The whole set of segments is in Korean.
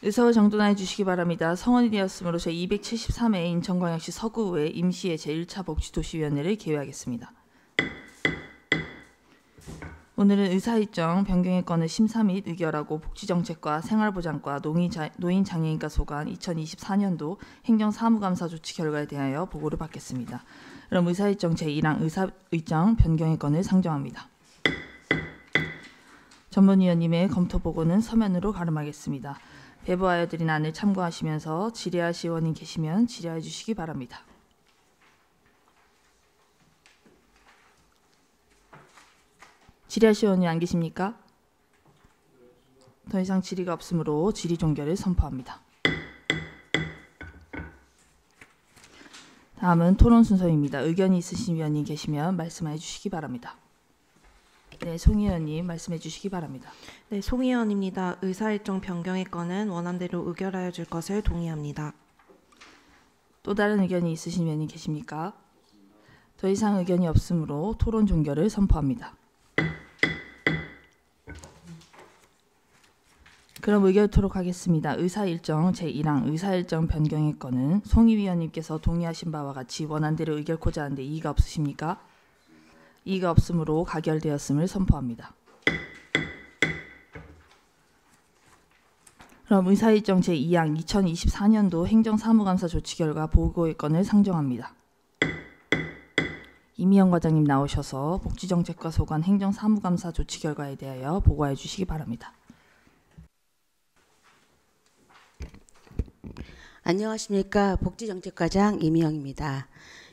의사와 정돈하여 주시기 바랍니다. 성원이 되었으므로 제273회 인천광역시 서구의 임시의 제1차 복지도시위원회를 개회하겠습니다. 오늘은 의사일정 변경의 건을 심사 및 의결하고 복지정책과 생활보장과 노인장애인과 소관 2024년도 행정사무감사 조치 결과에 대하여 보고를 받겠습니다. 그럼 의사일정 제1항 의사일정 변경의 건을 상정합니다. 전문위원님의 검토보고는 서면으로 가름하겠습니다. 배부하여 드린 안을 참고하시면서 질의할 시의원님 계시면 질의해 주시기 바랍니다. 질의할 시의원님 안 계십니까? 더 이상 질의가 없으므로 질의 종결을 선포합니다. 다음은 토론 순서입니다. 의견이 있으신 위원님 계시면 말씀해 주시기 바랍니다. 네, 송 의원님 말씀해 주시기 바랍니다. 네, 송 의원입니다. 의사일정 변경의 건은 원안대로 의결하여 줄 것을 동의합니다. 또 다른 의견이 있으신 위원님 계십니까? 더 이상 의견이 없으므로 토론 종결을 선포합니다. 그럼 의결토록 하겠습니다. 의사일정 제1항 의사일정 변경의 건은 송희 위원님께서 동의하신 바와 같이 원안대로 의결코자 하는데 이의가 없으십니까? 이의가 없으므로 가결되었음을 선포합니다. 그럼 의사일정 제2항 2024년도 행정사무감사 조치 결과 보고의 건을 상정합니다. 이미영 과장님 나오셔서 복지정책과 소관 행정사무감사 조치 결과에 대하여 보고해 주시기 바랍니다. 안녕하십니까. 복지정책과장 이미영입니다.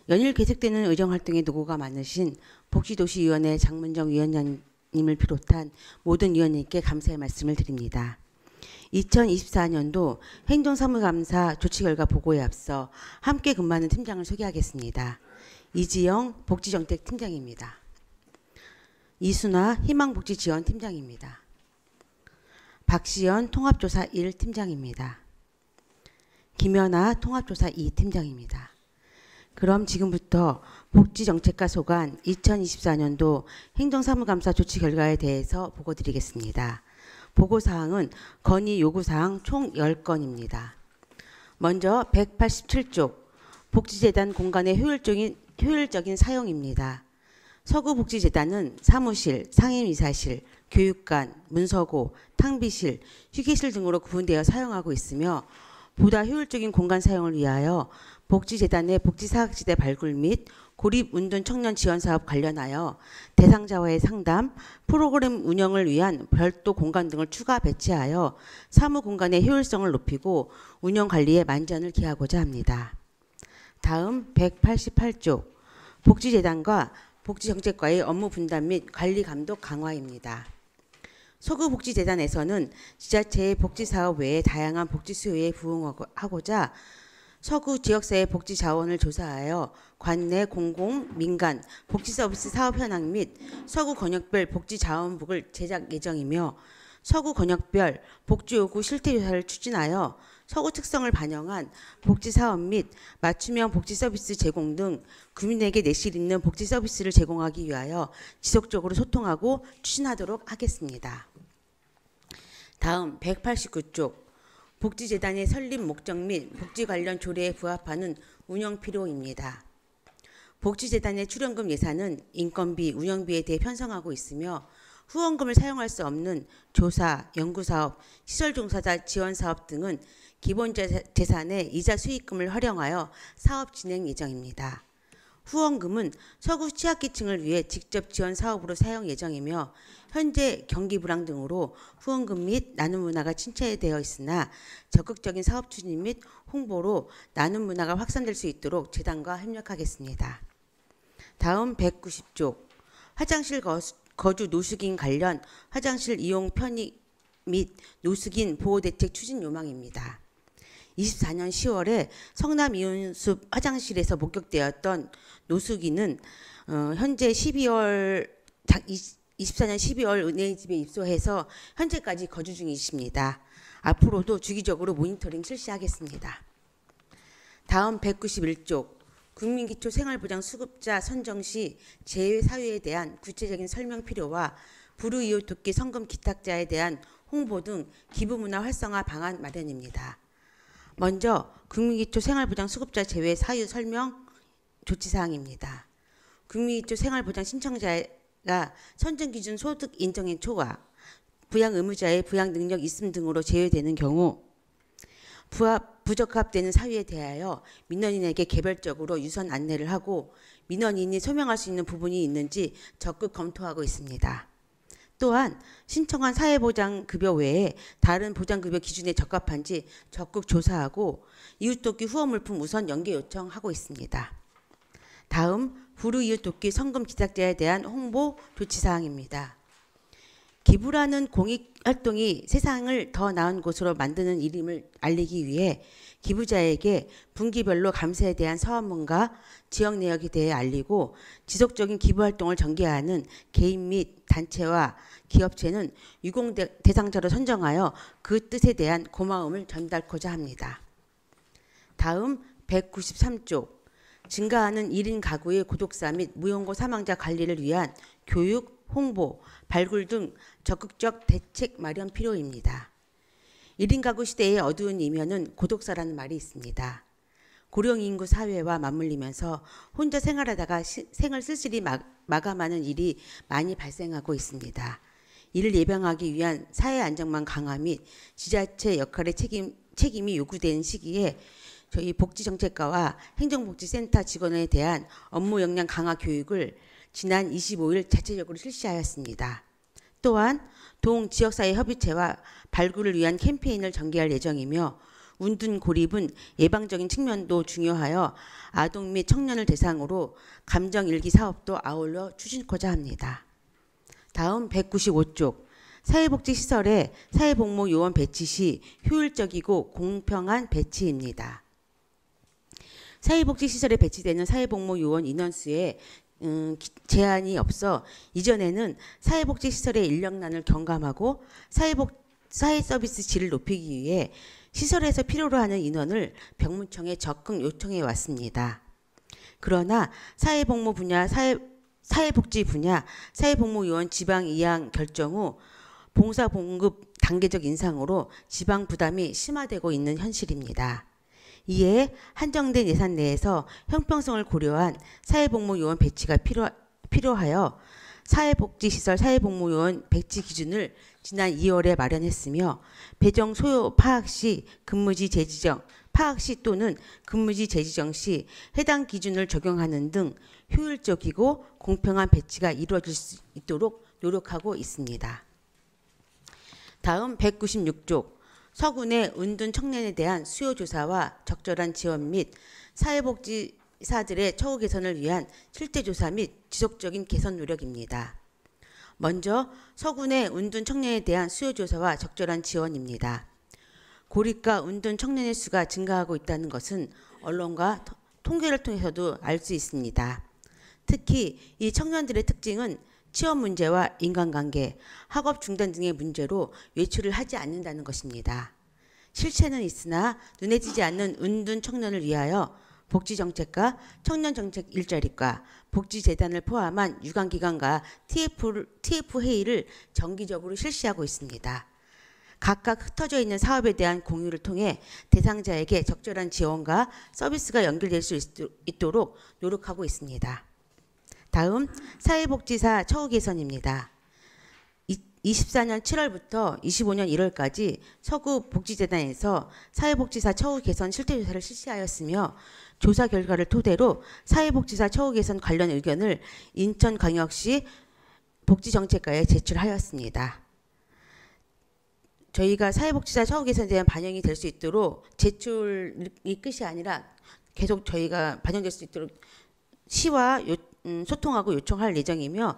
연일 계속되는 의정활동에 노고가 많으신 복지도시위원회 장문정 위원장님을 비롯한 모든 위원님께 감사의 말씀을 드립니다. 2024년도 행정사무감사 조치 결과 보고에 앞서 함께 근무하는 팀장을 소개하겠습니다. 이지영 복지정책팀장입니다. 이순아 희망복지지원팀장입니다. 박시연 통합조사 1팀장입니다. 김연아 통합조사 2팀장입니다. 그럼 지금부터 복지정책과 소관 2024년도 행정사무감사 조치 결과에 대해서 보고드리겠습니다. 보고사항은 건의 요구사항 총 10건입니다. 먼저 187쪽 복지재단 공간의 효율적인 사용입니다. 서구복지재단은 사무실, 상임이사실, 교육관, 문서고, 탕비실, 휴게실 등으로 구분되어 사용하고 있으며 보다 효율적인 공간 사용을 위하여 복지재단의 복지사학지대 발굴 및 고립운둔 청년 지원사업 관련하여 대상자와의 상담, 프로그램 운영을 위한 별도 공간 등을 추가 배치하여 사무공간의 효율성을 높이고 운영관리에 만전을 기하고자 합니다. 다음 188조 복지재단과 복지정책과의 업무 분담 및 관리 감독 강화입니다. 서구복지재단에서는 지자체의 복지사업 외에 다양한 복지 수요에 부응하고자 서구 지역사회 복지 자원을 조사하여 관내 공공, 민간 복지서비스 사업 현황 및 서구 권역별 복지 자원북을 제작 예정이며 서구 권역별 복지요구 실태조사를 추진하여 서구 특성을 반영한 복지사업 및 맞춤형 복지서비스 제공 등 국민에게 내실 있는 복지서비스를 제공하기 위하여 지속적으로 소통하고 추진하도록 하겠습니다. 다음 189쪽 복지재단의 설립 목적 및 복지 관련 조례에 부합하는 운영 필요입니다. 복지재단의 출연금 예산은 인건비, 운영비에 대해 편성하고 있으며 후원금을 사용할 수 없는 조사, 연구사업, 시설종사자 지원사업 등은 기본 재산의 이자 수익금을 활용하여 사업 진행 예정입니다. 후원금은 서구 취약계층을 위해 직접 지원 사업으로 사용 예정이며 현재 경기 불황 등으로 후원금 및 나눔 문화가 침체되어 있으나 적극적인 사업 추진 및 홍보로 나눔 문화가 확산될 수 있도록 재단과 협력하겠습니다. 다음 190조 화장실 거주 노숙인 관련 화장실 이용 편의 및 노숙인 보호대책 추진 요망입니다. 24년 10월에 성남 이온숲 화장실에서 목격되었던 노숙인은 현재 24년 12월 은혜의 집에 입소해서 현재까지 거주 중이십니다. 앞으로도 주기적으로 모니터링 실시하겠습니다. 다음 191조 국민기초생활보장 수급자 선정 시 제외 사유에 대한 구체적인 설명 필요와 불우이웃 돕기 성금 기탁자에 대한 홍보 등 기부문화 활성화 방안 마련입니다. 먼저 국민기초 생활보장 수급자 제외 사유 설명 조치사항입니다. 국민기초 생활보장 신청자가 선정기준 소득 인정인 초과, 부양 의무자의 부양 능력 있음 등으로 제외되는 경우 부적합되는 사유에 대하여 민원인에게 개별적으로 유선 안내를 하고 민원인이 소명할 수 있는 부분이 있는지 적극 검토하고 있습니다. 또한 신청한 사회보장급여 외에 다른 보장급여 기준에 적합한지 적극 조사하고 이웃돕기 후원물품 우선 연계 요청하고 있습니다. 다음 불우이웃돕기 성금 기탁자에 대한 홍보 조치사항입니다. 기부라는 공익활동이 세상을 더 나은 곳으로 만드는 일임을 알리기 위해 기부자에게 분기별로 감사에 대한 서한문과 지역 내역에 대해 알리고 지속적인 기부활동을 전개하는 개인 및 단체와 기업체는 유공 대상자로 선정하여 그 뜻에 대한 고마움을 전달코자 합니다. 다음 193조 증가하는 1인 가구의 고독사 및 무용고 사망자 관리를 위한 교육, 홍보, 발굴 등 적극적 대책 마련 필요입니다. 1인 가구 시대의 어두운 이면은 고독사라는 말이 있습니다. 고령 인구 사회와 맞물리면서 혼자 생활하다가 생을 쓸쓸히 마감하는 일이 많이 발생하고 있습니다. 이를 예방하기 위한 사회 안정망 강화 및 지자체 역할의 책임이 요구되는 시기에 저희 복지정책과와 행정복지센터 직원에 대한 업무 역량 강화 교육을 지난 25일 자체적으로 실시하였습니다. 또한 동지역사회협의체와 발굴을 위한 캠페인을 전개할 예정이며 운둔 고립은 예방적인 측면도 중요하여 아동 및 청년을 대상으로 감정일기 사업도 아울러 추진코자 합니다. 다음 195쪽 사회복지시설의 사회복무 요원 배치 시 효율적이고 공평한 배치입니다. 사회복지시설에 배치되는 사회복무 요원 인원수에 제한이 없어 이전에는 사회복지시설의 인력난을 경감하고 사회 서비스 질을 높이기 위해 시설에서 필요로 하는 인원을 병무청에 적극 요청해 왔습니다. 그러나 사회복무 분야, 사회복지 분야, 사회복무요원 지방 이양 결정 후 봉사 봉급 단계적 인상으로 지방 부담이 심화되고 있는 현실입니다. 이에 한정된 예산 내에서 형평성을 고려한 사회복무요원 배치가 필요하여 사회복지시설 사회복무요원 배치 기준을 지난 2월에 마련했으며 배정 소요 파악 시 근무지 재지정, 파악 시 또는 근무지 재지정 시 해당 기준을 적용하는 등 효율적이고 공평한 배치가 이루어질 수 있도록 노력하고 있습니다. 다음 196쪽 서군의 은둔 청년에 대한 수요조사와 적절한 지원 및 사회복지사들의 처우 개선을 위한 실태조사 및 지속적인 개선 노력입니다. 먼저 서군의 은둔 청년에 대한 수요조사와 적절한 지원입니다. 고립과 은둔 청년의 수가 증가하고 있다는 것은 언론과 통계를 통해서도 알 수 있습니다. 특히 이 청년들의 특징은 취업 문제와 인간관계, 학업 중단 등의 문제로 외출을 하지 않는다는 것입니다. 실체는 있으나 눈에 띄지 않는 은둔 청년을 위하여 복지정책과 청년정책 일자리과 복지재단을 포함한 유관기관과 TF 회의를 정기적으로 실시하고 있습니다. 각각 흩어져 있는 사업에 대한 공유를 통해 대상자에게 적절한 지원과 서비스가 연결될 수 있도록 노력하고 있습니다. 다음 사회복지사 처우 개선입니다. 24년 7월부터 25년 1월까지 서구 복지재단에서 사회복지사 처우 개선 실태조사를 실시하였으며 조사 결과를 토대로 사회복지사 처우 개선 관련 의견을 인천광역시 복지정책과에 제출하였습니다. 저희가 사회복지사 처우 개선에 대한 반영이 될 수 있도록 제출이 끝이 아니라 계속 저희가 반영될 수 있도록 시와 소통하고 요청할 예정이며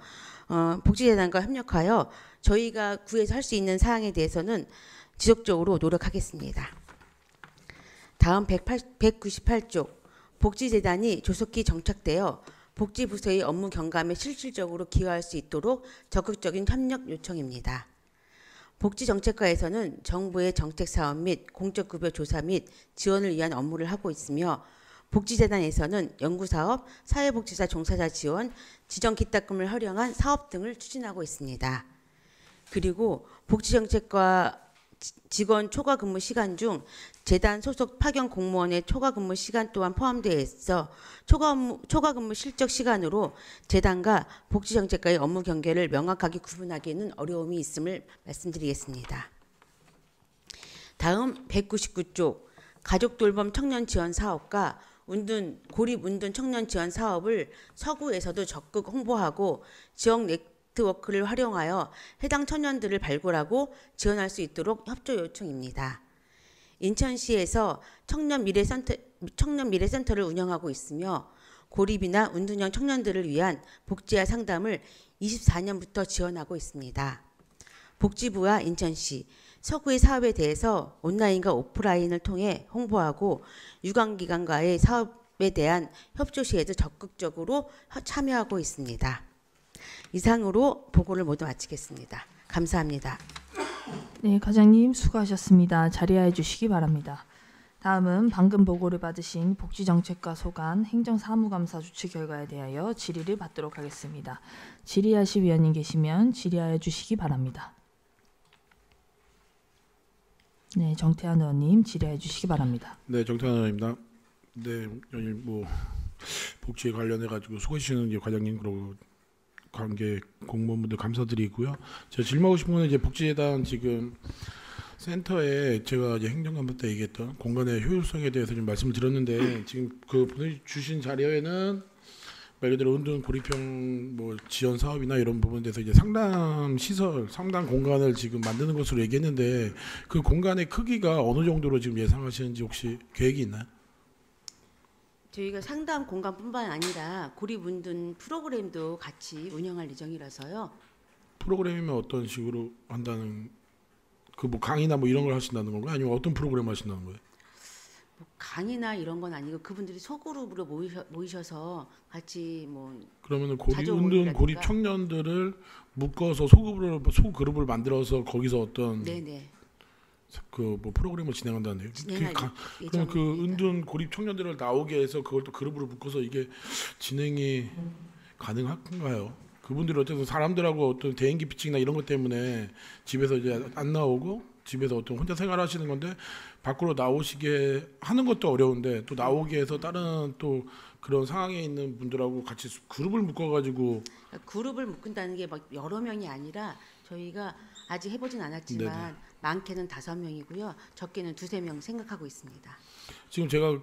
복지재단과 협력하여 저희가 구에서 할 수 있는 사항에 대해서는 지속적으로 노력하겠습니다. 다음 198쪽 복지재단이 조속히 정착되어 복지부서의 업무 경감에 실질적으로 기여할 수 있도록 적극적인 협력 요청입니다. 복지정책과에서는 정부의 정책사업 및 공적급여 조사 및 지원을 위한 업무를 하고 있으며 복지재단에서는 연구사업, 사회복지사 종사자 지원, 지정기탁금을 활용한 사업 등을 추진하고 있습니다. 그리고 복지정책과 직원 초과 근무 시간 중 재단 소속 파견 공무원의 초과 근무 시간 또한 포함되어 있어 초과 근무 실적 시간으로 재단과 복지정책과의 업무 경계를 명확하게 구분하기에는 어려움이 있음을 말씀드리겠습니다. 다음 199쪽 가족 돌봄 청년 지원 사업과 고립 운둔 청년 지원 사업을 서구에서도 적극 홍보하고 지역 네트워크를 활용하여 해당 청년들을 발굴하고 지원할 수 있도록 협조 요청입니다. 인천시에서 청년 미래센터를 운영하고 있으며 고립이나 운둔형 청년들을 위한 복지와 상담을 24년부터 지원하고 있습니다. 복지부와 인천시, 서구의 사업에 대해서 온라인과 오프라인을 통해 홍보하고 유관기관과의 사업에 대한 협조 시에도 적극적으로 참여하고 있습니다. 이상으로 보고를 모두 마치겠습니다. 감사합니다. 네, 과장님 수고하셨습니다. 자리하여 주시기 바랍니다. 다음은 방금 보고를 받으신 복지정책과 소관 행정사무감사 조치 결과에 대하여 질의를 받도록 하겠습니다. 질의하실 위원님 계시면 질의하여 주시기 바랍니다. 네, 정태환 의원님 질의해 주시기 바랍니다. 네, 정태환 의원입니다. 네, 오늘 복지에 관련해 가지고 수고하시는 이제 과장님 그리고 관계 공무원분들 감사드리고요. 제가 질문하고 싶은 건 이제 복지재단 지금 센터에 제가 이제 행정감사 때 얘기했던 공간의 효율성에 대해서 좀 말씀을 드렸는데 지금 그 보내주신 자료에는 말 그대로 은둔 고립형 지원 사업이나 이런 부분에 대해서 이제 상담 시설, 상담 공간을 지금 만드는 것으로 얘기했는데 그 공간의 크기가 어느 정도로 지금 예상하시는지 혹시 계획이 있나요? 저희가 상담 공간뿐만 아니라 고립 운둔 프로그램도 같이 운영할 예정이라서요. 프로그램이면 어떤 식으로 한다는 그 강의나 이런 걸 하신다는 건가요? 아니면 어떤 프로그램 하신다는 거예요? 강의나 이런 건 아니고 그분들이 소그룹으로 모이셔서 같이 그러면은 자조 은둔 모임이라든가. 고립 청년들을 묶어서 소그룹을 만들어서 거기서 어떤 네네 프로그램을 진행한다는데요. 진행할 그럼 예정입니다. 그 은둔 고립 청년들을 나오게 해서 그걸 또 그룹으로 묶어서 이게 진행이 가능한가요? 그분들이 어쨌든 사람들하고 어떤 대인기 피칭이나 이런 것 때문에 집에서 이제 안 나오고 집에서 어떤 혼자 생활하시는 건데 밖으로 나오시게 하는 것도 어려운데 또 나오게 해서 다른 또 그런 상황에 있는 분들하고 같이 그룹을 묶어가지고 그룹을 묶는다는 게 여러 명이 아니라 저희가 아직 해보진 않았지만 네네. 많게는 5명이고요. 적게는 2-3명 생각하고 있습니다. 지금 제가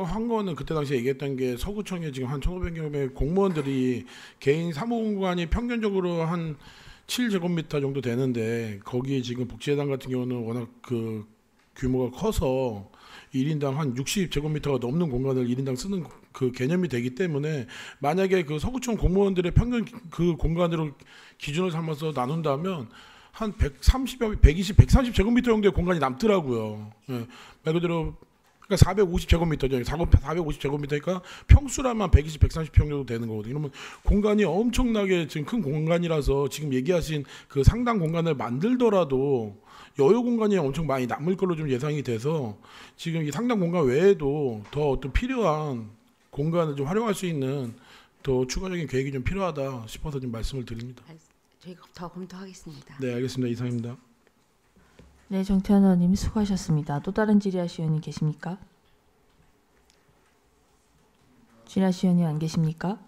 한 거는 그때 당시에 얘기했던 게 서구청에 지금 한 1,500여 명의 공무원들이 개인 사무공간이 평균적으로 한 7제곱미터 정도 되는데 거기 지금 복지재단 같은 경우는 워낙 그 규모가 커서 1인당 한 60제곱미터가 넘는 공간을 1인당 쓰는 그 개념이 되기 때문에 만약에 그 서구청 공무원들의 평균 그 공간으로 기준을 삼아서 나눈다면 한 120, 130제곱미터 정도의 공간이 남더라고요. 예. 말 그대로 그러니까 450제곱미터죠. 450제곱미터니까 평수라면 120, 130평 정도 되는 거거든요. 그러면 공간이 엄청나게 지금 큰 공간이라서 지금 얘기하신 그 상당 공간을 만들더라도 여유 공간이 엄청 많이 남을 걸로 좀 예상이 돼서 지금 이 상당 공간 외에도 더 어떤 필요한 공간을 좀 활용할 수 있는 더 추가적인 계획이 좀 필요하다 싶어서 좀 말씀을 드립니다. 저희가 더 검토하겠습니다. 네, 알겠습니다. 이상입니다. 네, 정태환 의원님 수고하셨습니다. 또 다른 질의하실 의원님 계십니까? 질의하실 의원님 안 계십니까?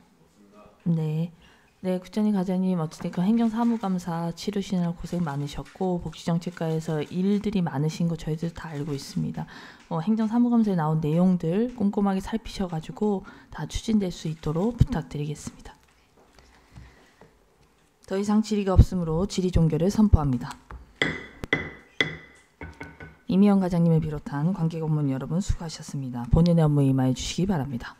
네. 네, 국장님, 과장님 어찌됐건 행정사무감사 치르시느라 고생 많으셨고 복지정책과에서 일들이 많으신 거 저희들 다 알고 있습니다. 행정사무감사에 나온 내용들 꼼꼼하게 살피셔가지고 다 추진될 수 있도록 부탁드리겠습니다. 더 이상 질의가 없으므로 질의 종결을 선포합니다. 이미영 과장님을 비롯한 관계 공무원 여러분 수고하셨습니다. 본인의 업무에 임하여 주시기 바랍니다.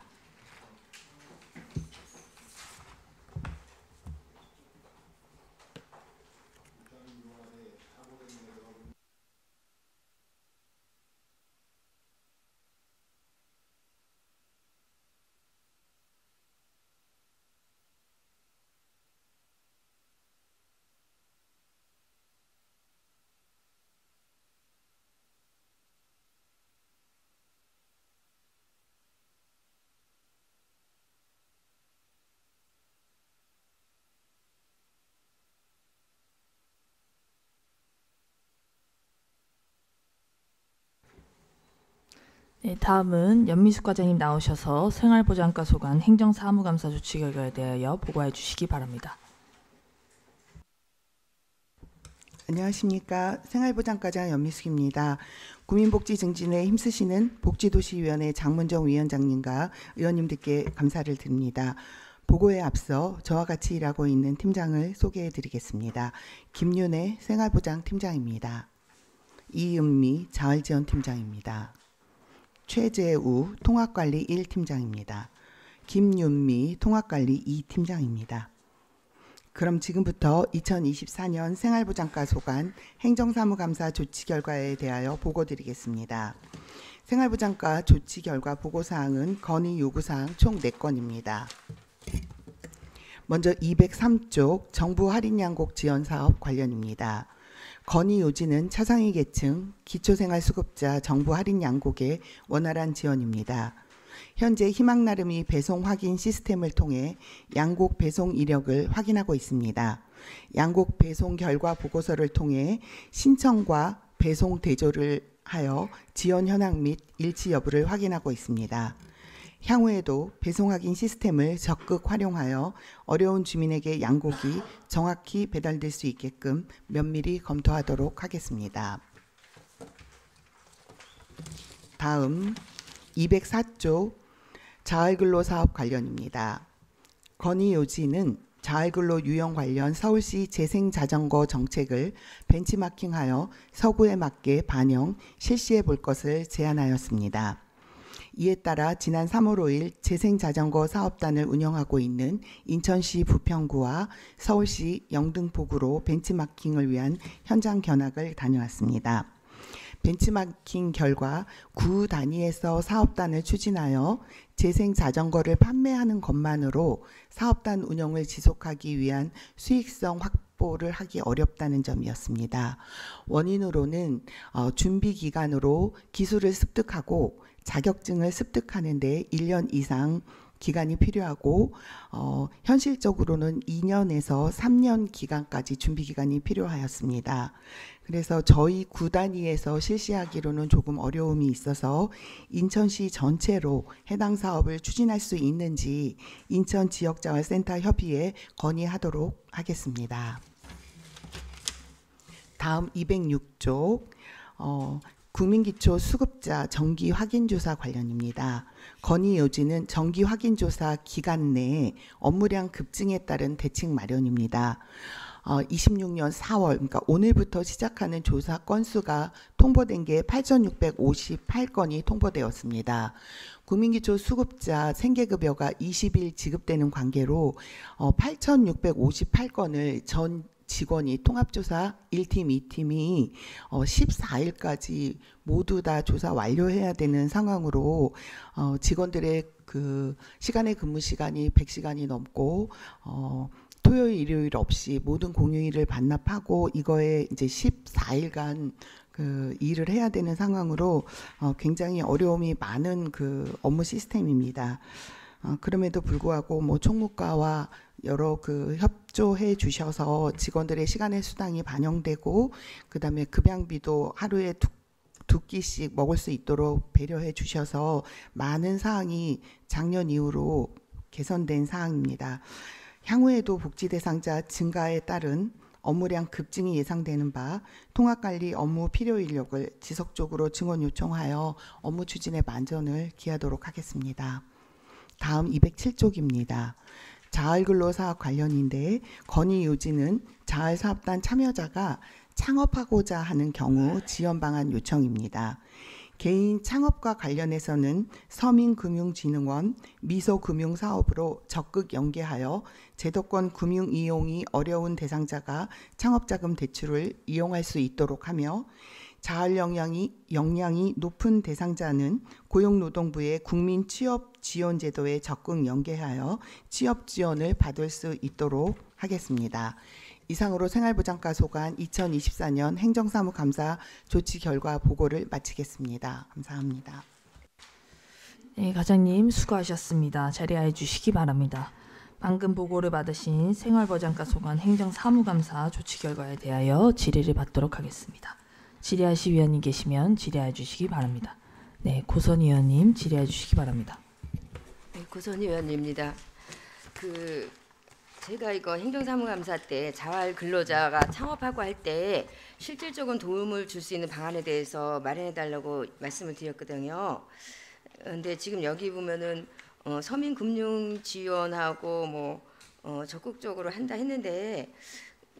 네, 다음은 연미숙 과장님 나오셔서 생활보장과 소관 행정사무감사 조치 결과에 대하여 보고해 주시기 바랍니다. 안녕하십니까. 생활보장과장 연미숙입니다. 국민복지 증진에 힘쓰시는 복지도시위원회 장문정 위원장님과 의원님들께 감사를 드립니다. 보고에 앞서 저와 같이 일하고 있는 팀장을 소개해 드리겠습니다. 김윤혜 생활보장 팀장입니다. 이은미 자활지원 팀장입니다. 최재우 통합관리 1팀장입니다. 김윤미 통합관리 2팀장입니다. 그럼 지금부터 2024년 생활보장과 소관 행정사무감사 조치 결과에 대하여 보고 드리겠습니다. 생활보장과 조치 결과 보고사항은 건의 요구사항 총 4건입니다. 먼저 203쪽 정부 할인양곡 지원사업 관련입니다. 건의 요지는 차상위 계층 기초생활수급자 정부 할인양곡의 원활한 지원입니다. 현재 희망나름이 배송 확인 시스템을 통해 양곡 배송 이력을 확인하고 있습니다. 양곡 배송 결과 보고서를 통해 신청과 배송 대조를 하여 지원 현황 및 일치 여부를 확인하고 있습니다. 향후에도 배송 확인 시스템을 적극 활용하여 어려운 주민에게 양곡이 정확히 배달될 수 있게끔 면밀히 검토하도록 하겠습니다. 다음 204조 자활근로 사업 관련입니다. 건의 요지는 자활근로 유형 관련 서울시 재생자전거 정책을 벤치마킹하여 서구에 맞게 반영, 실시해 볼 것을 제안하였습니다. 이에 따라 지난 3월 5일 재생자전거 사업단을 운영하고 있는 인천시 부평구와 서울시 영등포구로 벤치마킹을 위한 현장 견학을 다녀왔습니다. 벤치마킹 결과 구 단위에서 사업단을 추진하여 재생자전거를 판매하는 것만으로 사업단 운영을 지속하기 위한 수익성 확보를 하기 어렵다는 점이었습니다. 원인으로는 준비 기간으로 기술을 습득하고 자격증을 습득하는 데 1년 이상 기간이 필요하고 현실적으로는 2년에서 3년 기간까지 준비 기간이 필요하였습니다. 그래서 저희 구 단위에서 실시하기로는 조금 어려움이 있어서 인천시 전체로 해당 사업을 추진할 수 있는지 인천지역자활센터 협의회 건의하도록 하겠습니다. 다음 206조 국민기초 수급자 정기 확인조사 관련입니다. 건의 요지는 정기 확인조사 기간 내에 업무량 급증에 따른 대책 마련입니다. 26년 4월, 그러니까 오늘부터 시작하는 조사 건수가 통보된 게 8,658건이 통보되었습니다. 국민기초 수급자 생계급여가 20일 지급되는 관계로 8,658건을 전 직원이 통합조사 1팀, 2팀이 14일까지 모두 다 조사 완료해야 되는 상황으로 직원들의 그 시간의 근무 시간이 100시간이 넘고 토요일, 일요일 없이 모든 공휴일을 반납하고 이거에 이제 14일간 그 일을 해야 되는 상황으로 굉장히 어려움이 많은 그 업무 시스템입니다. 그럼에도 불구하고 뭐 총무과와 여러 그 협조해 주셔서 직원들의 시간의 수당이 반영되고 그다음에 급양비도 하루에 두 끼씩 먹을 수 있도록 배려해 주셔서 많은 사항이 작년 이후로 개선된 사항입니다. 향후에도 복지 대상자 증가에 따른 업무량 급증이 예상되는 바 통합관리 업무 필요 인력을 지속적으로 증원 요청하여 업무 추진에 만전을 기하도록 하겠습니다. 다음 207쪽입니다. 자활근로 사업 관련인데 건의 요지는 자활사업단 참여자가 창업하고자 하는 경우 지원 방안 요청입니다. 개인 창업과 관련해서는 서민금융진흥원 미소금융사업으로 적극 연계하여 제도권 금융 이용이 어려운 대상자가 창업자금 대출을 이용할 수 있도록 하며 자활 역량이 높은 대상자는 고용노동부의 국민취업지원제도에 적극 연계하여 취업지원을 받을 수 있도록 하겠습니다. 이상으로 생활보장과 소관 2024년 행정사무감사 조치 결과 보고를 마치겠습니다. 감사합니다. 네, 과장님 수고하셨습니다. 자리하여 주시기 바랍니다. 방금 보고를 받으신 생활보장과 소관 행정사무감사 조치 결과에 대하여 질의를 받도록 하겠습니다. 질의하실 위원님 계시면 질의해 주시기 바랍니다. 네, 고선 의원님 질의해 주시기 바랍니다. 네, 고선 의원입니다. 제가 이거 행정사무감사 때 자활 근로자가 창업하고 할 때 실질적인 도움을 줄 수 있는 방안에 대해서 마련해 달라고 말씀을 드렸거든요. 근데 지금 여기 보면은 서민 금융 지원하고 적극적으로 한다 했는데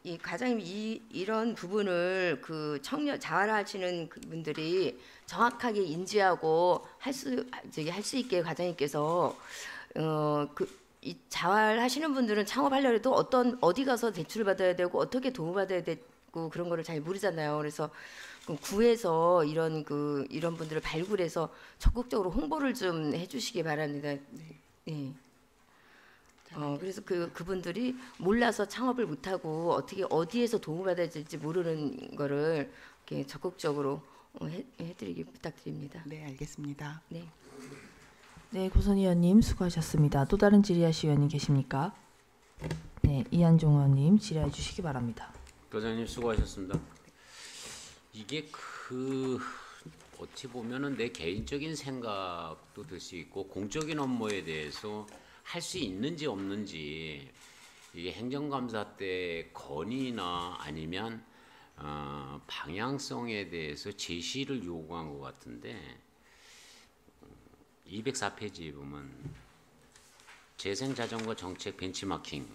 이 과장님 이런 부분을 그 청년 자활하시는 분들이 정확하게 인지하고 할 수 있게 과장님께서 이 자활하시는 분들은 창업하려고 해도 어디 가서 대출을 받아야 되고 어떻게 도움을 받아야 되고 그런 거를 잘 모르잖아요. 그래서 구에서 이런 분들을 발굴해서 적극적으로 홍보를 좀 해주시기 바랍니다. 네. 그래서 그분들이 몰라서 창업을 못하고 어디에서 도움을 받아야 될지 모르는 거를 이렇게 적극적으로 해드리기 부탁드립니다. 네, 알겠습니다. 네. 네, 고선 의원님 수고하셨습니다. 또 다른 질의하실 의원님 계십니까? 네, 이한종 의원님 질의해 주시기 바랍니다. 교장님 수고하셨습니다. 이게 어찌 보면은 내 개인적인 생각도 들 수 있고 공적인 업무에 대해서 할 수 있는지 없는지 이게 행정감사 때 건의나 아니면 방향성에 대해서 제시를 요구한 것 같은데 204페이지에 보면 재생자전거 정책 벤치마킹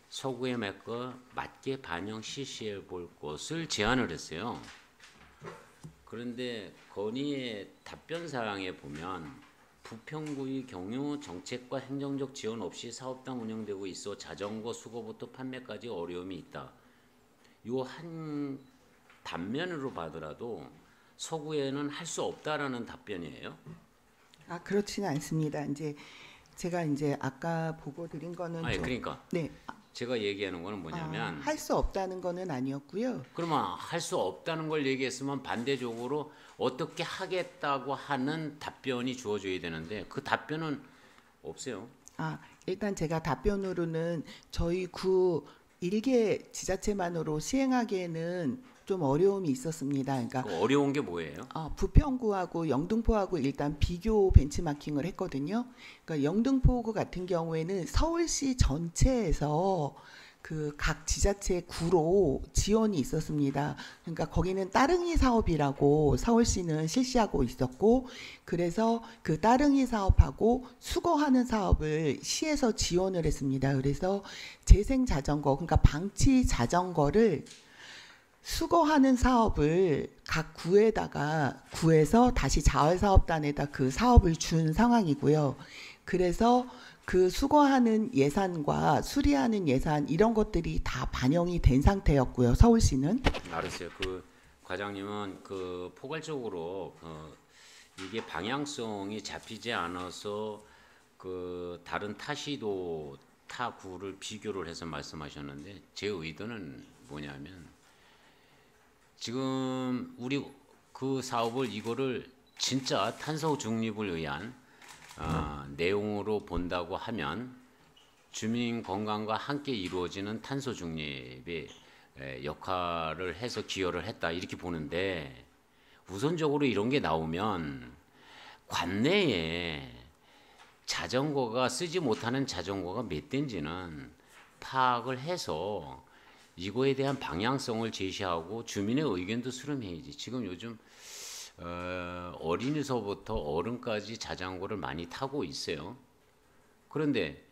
서구에 맞게 반영 실시해 볼 것을 제안을 했어요. 그런데 건의의 답변 사항에 보면 부평구의 경우 정책과 행정적 지원 없이 사업당 운영되고 있어 자전거 수거부터 판매까지 어려움이 있다. 요 한 단면으로 봐더라도 서구에는 할 수 없다라는 답변이에요. 그렇지는 않습니다. 제가 아까 보고 드린 거는 그러니까 네. 제가 얘기하는 거는 뭐냐면 할 수 없다는 거는 아니었고요. 그러면 할 수 없다는 걸 얘기했으면 반대적으로 어떻게 하겠다고 하는 답변이 주어져야 되는데 그 답변은 없어요. 일단 제가 답변으로는 저희 구 일개 지자체만으로 시행하기에는 좀 어려움이 있었습니다. 그러니까 그 어려운 게 뭐예요? 부평구하고 영등포하고 일단 비교 벤치마킹을 했거든요. 그러니까 영등포구 같은 경우에는 서울시 전체에서 각 지자체 구로 지원이 있었습니다. 그러니까 거기는 따릉이 사업이라고 서울시는 실시하고 있었고, 그래서 그 따릉이 사업하고 수거하는 사업을 시에서 지원을 했습니다. 그래서 재생 자전거, 그러니까 방치 자전거를 수거하는 사업을 각 구에서 다시 자활사업단에다 그 사업을 준 상황이고요. 그래서 그 수거하는 예산과 수리하는 예산 이런 것들이 다 반영이 된 상태였고요. 서울시는. 알았어요. 과장님은 포괄적으로 이게 방향성이 잡히지 않아서 다른 타시도 타 구를 비교를 해서 말씀하셨는데 제 의도는 뭐냐면 지금 우리 그 사업을 이거를 진짜 탄소 중립을 위한 내용으로 본다고 하면 주민 건강과 함께 이루어지는 탄소 중립의 역할을 해서 기여를 했다 이렇게 보는데 우선적으로 이런 게 나오면 관내에 자전거가 쓰지 못하는 자전거가 몇 대인지는 파악을 해서 이거에 대한 방향성을 제시하고 주민의 의견도 수렴해야지. 지금 요즘 어린이서부터 어른까지 자전거를 많이 타고 있어요. 그런데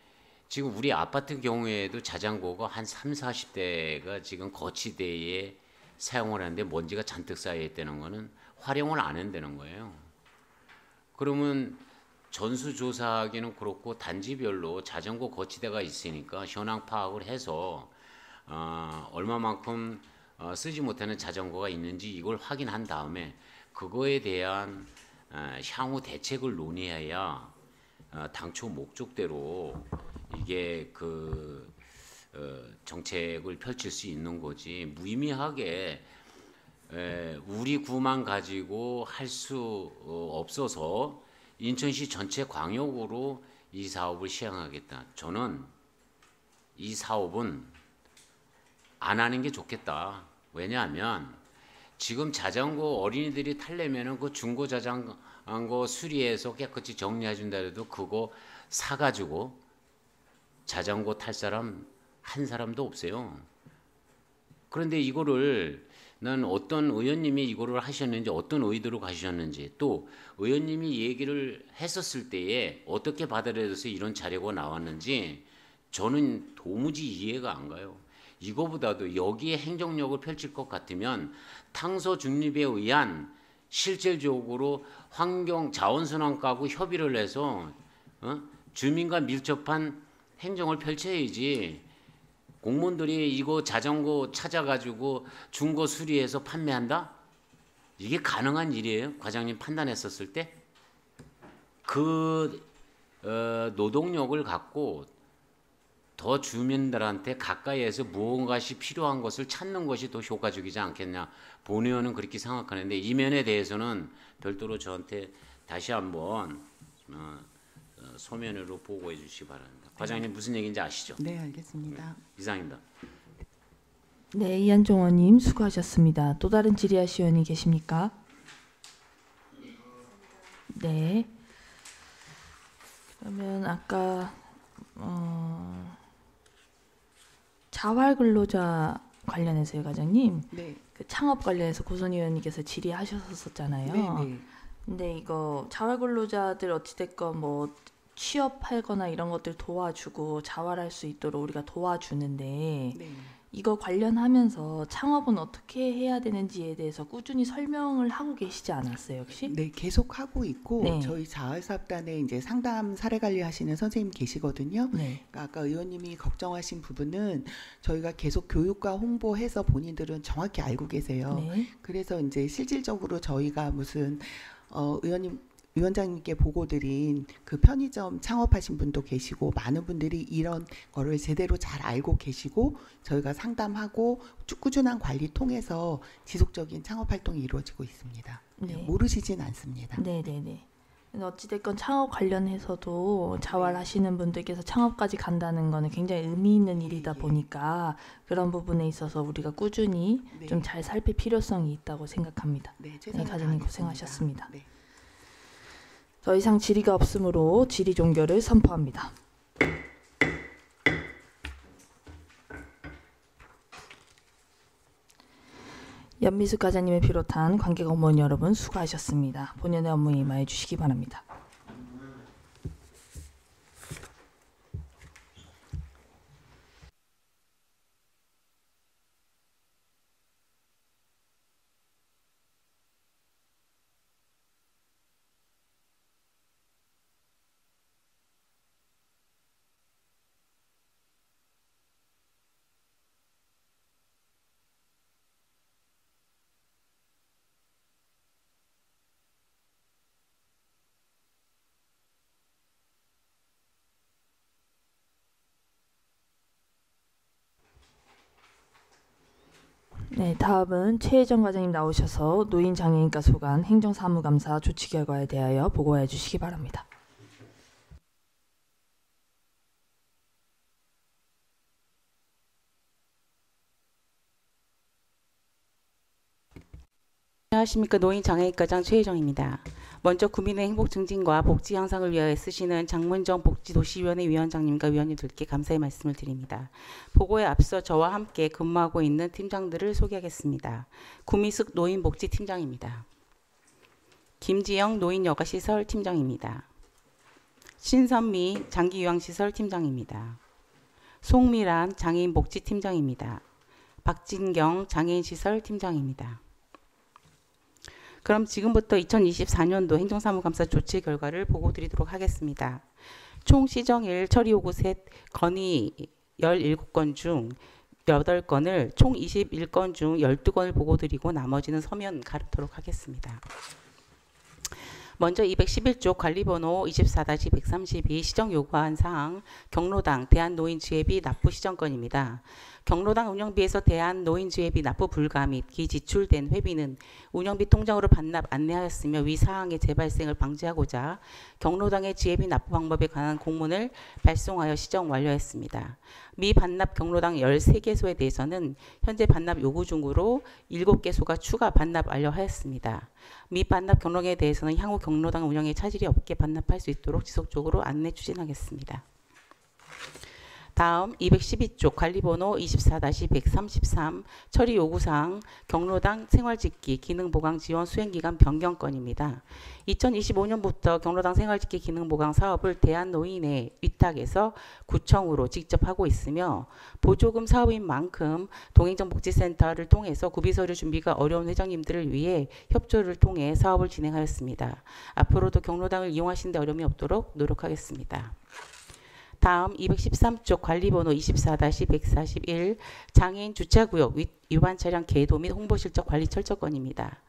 지금 우리 아파트 경우에도 자전거가 한 30-40대가 지금 거치대에 사용을 하는데 먼지가 잔뜩 쌓여 있다는 거는 활용을 안 한다는 거예요. 그러면 전수조사하기는 그렇고 단지별로 자전거 거치대가 있으니까 현황 파악을 해서 얼마만큼 쓰지 못하는 자전거가 있는지 이걸 확인한 다음에 그거에 대한 향후 대책을 논의해야 당초 목적대로 이게 정책을 펼칠 수 있는 거지 무의미하게 우리 구만 가지고 할 수 없어서 인천시 전체 광역으로 이 사업을 시행하겠다. 저는 이 사업은 안 하는 게 좋겠다. 왜냐하면 지금 자전거 어린이들이 타려면은 그 중고 자전거 거 수리해서 깨끗이 정리해 준다 해도 그거 사가지고 자전거 탈 사람 한 사람도 없어요. 그런데 이거를 난 어떤 의원님이 이거를 하셨는지 어떤 의도로 가셨는지 또 의원님이 얘기를 했었을 때에 어떻게 받아들여서 이런 자료가 나왔는지 저는 도무지 이해가 안 가요. 이거보다도 여기에 행정력을 펼칠 것 같으면 탄소 중립에 의한 실질적으로 환경 자원순환과하고 협의를 해서 주민과 밀접한 행정을 펼쳐야지. 공무원들이 이거 자전거 찾아가지고 중고 수리해서 판매한다? 이게 가능한 일이에요? 과장님 판단했었을 때? 그 노동력을 갖고 더 주민들한테 가까이에서 무언가시 필요한 것을 찾는 것이 더 효과적이지 않겠냐. 본 의원은 그렇게 생각하는데 이 면에 대해서는 별도로 저한테 다시 한번 소면으로 보고해 주시기 바랍니다. 과장님 무슨 얘기인지 아시죠? 네, 알겠습니다. 이상입니다. 네, 이한종 의원님 수고하셨습니다. 또 다른 질의하실 의원이 계십니까? 네. 그러면 아까 자활근로자 관련해서요, 과장님. 네. 그 창업 관련해서 고선 의원님께서 질의하셨었잖아요. 네, 네. 근데 이거 자활근로자들 어찌됐건 뭐 취업하거나 이런 것들 도와주고 자활할 수 있도록 우리가 도와주는데 네. 이거 관련하면서 창업은 어떻게 해야 되는지에 대해서 꾸준히 설명을 하고 계시지 않았어요, 혹시? 네, 계속 하고 있고 네. 저희 자활사업단에 이제 상담 사례 관리하시는 선생님 계시거든요. 네. 그러니까 아까 의원님이 걱정하신 부분은 저희가 계속 교육과 홍보해서 본인들은 정확히 알고 계세요. 네. 그래서 이제 실질적으로 저희가 무슨 위원장님께 보고 드린 그 편의점 창업하신 분도 계시고 많은 분들이 이런 거를 제대로 잘 알고 계시고 저희가 상담하고 꾸준한 관리 통해서 지속적인 창업 활동이 이루어지고 있습니다. 네. 모르시진 않습니다. 네네네. 어찌됐건 창업 관련해서도 자활하시는 분들께서 창업까지 간다는 거는 굉장히 의미 있는 일이다 보니까 그런 부분에 있어서 우리가 꾸준히 네. 좀 잘 살필 필요성이 있다고 생각합니다. 네, 네, 과장님 다하겠습니다. 고생하셨습니다. 네. 더 이상 질의가 없으므로 질의 종결을 선포합니다. 연미숙 과장님을 비롯한 관계 공무원 여러분 수고하셨습니다. 본연의 업무에 임하여 주시기 바랍니다. 네, 다음은 최혜정 과장님 나오셔서 노인 장애인과 소관 행정사무감사 조치 결과에 대하여 보고해 주시기 바랍니다. 안녕하십니까. 노인장애인과장 최혜정입니다. 먼저 국민의 행복 증진과 복지 향상을 위하여 쓰시는 장문정 복지도시위원회 위원장님과 위원님들께 감사의 말씀을 드립니다. 보고에 앞서 저와 함께 근무하고 있는 팀장들을 소개하겠습니다. 구미숙 노인복지팀장입니다. 김지영 노인여가시설 팀장입니다. 신선미 장기요양시설 팀장입니다. 송미란 장애인복지팀장입니다. 박진경 장애인시설 팀장입니다. 그럼 지금부터 2024년도 행정사무감사 조치 결과를 보고 드리도록 하겠습니다. 총 시정일 처리 요구 셋 건의 17건 중 8건을 총 21건 중 12건을 보고 드리고 나머지는 서면 가르도록 하겠습니다. 먼저 211조 관리번호 24-132 시정 요구한 사항 경로당 대한노인지회비 납부 시정건입니다. 경로당 운영비에서 대한 노인지회비 납부 불가 및 기 지출된 회비는 운영비 통장으로 반납 안내하였으며 위 사항의 재발생을 방지하고자 경로당의 지회비 납부 방법에 관한 공문을 발송하여 시정 완료했습니다. 미반납 경로당 13개소에 대해서는 현재 반납 요구 중으로 7개소가 추가 반납 완료하였습니다. 미반납 경로당에 대해서는 향후 경로당 운영에 차질이 없게 반납할 수 있도록 지속적으로 안내 추진하겠습니다. 다음 212쪽 관리번호 24-133 처리 요구사항 경로당 생활짓기 기능보강 지원 수행기간 변경건입니다. 2025년부터 경로당 생활짓기 기능보강 사업을 대한노인의 위탁에서 구청으로 직접 하고 있으며 보조금 사업인 만큼 동행정복지센터를 통해서 구비서류 준비가 어려운 회장님들을 위해 협조를 통해 사업을 진행하였습니다. 앞으로도 경로당을 이용하시는 데 어려움이 없도록 노력하겠습니다. 다음 213쪽 관리번호 24-141 장애인 주차구역 위반 차량 계도 및 홍보 실적 관리 철저건입니다.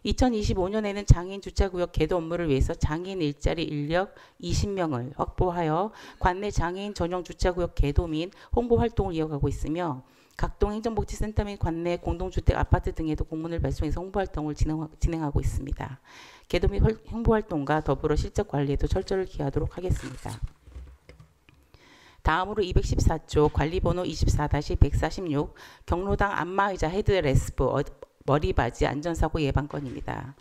2025년에는 장애인 주차구역 계도 업무를 위해서 장애인 일자리 인력 20명을 확보하여 관내 장애인 전용 주차구역 계도 및 홍보 활동을 이어가고 있으며 각동 행정복지센터 및 관내 공동주택 아파트 등에도 공문을 발송해서 홍보 활동을 진행하고 있습니다. 계도 및 홍보 활동과 더불어 실적 관리에도 철저를 기하도록 하겠습니다. 다음으로 214조 관리번호 24-146 경로당 안마의자 헤드레스프 머리바지 안전사고 예방건입니다.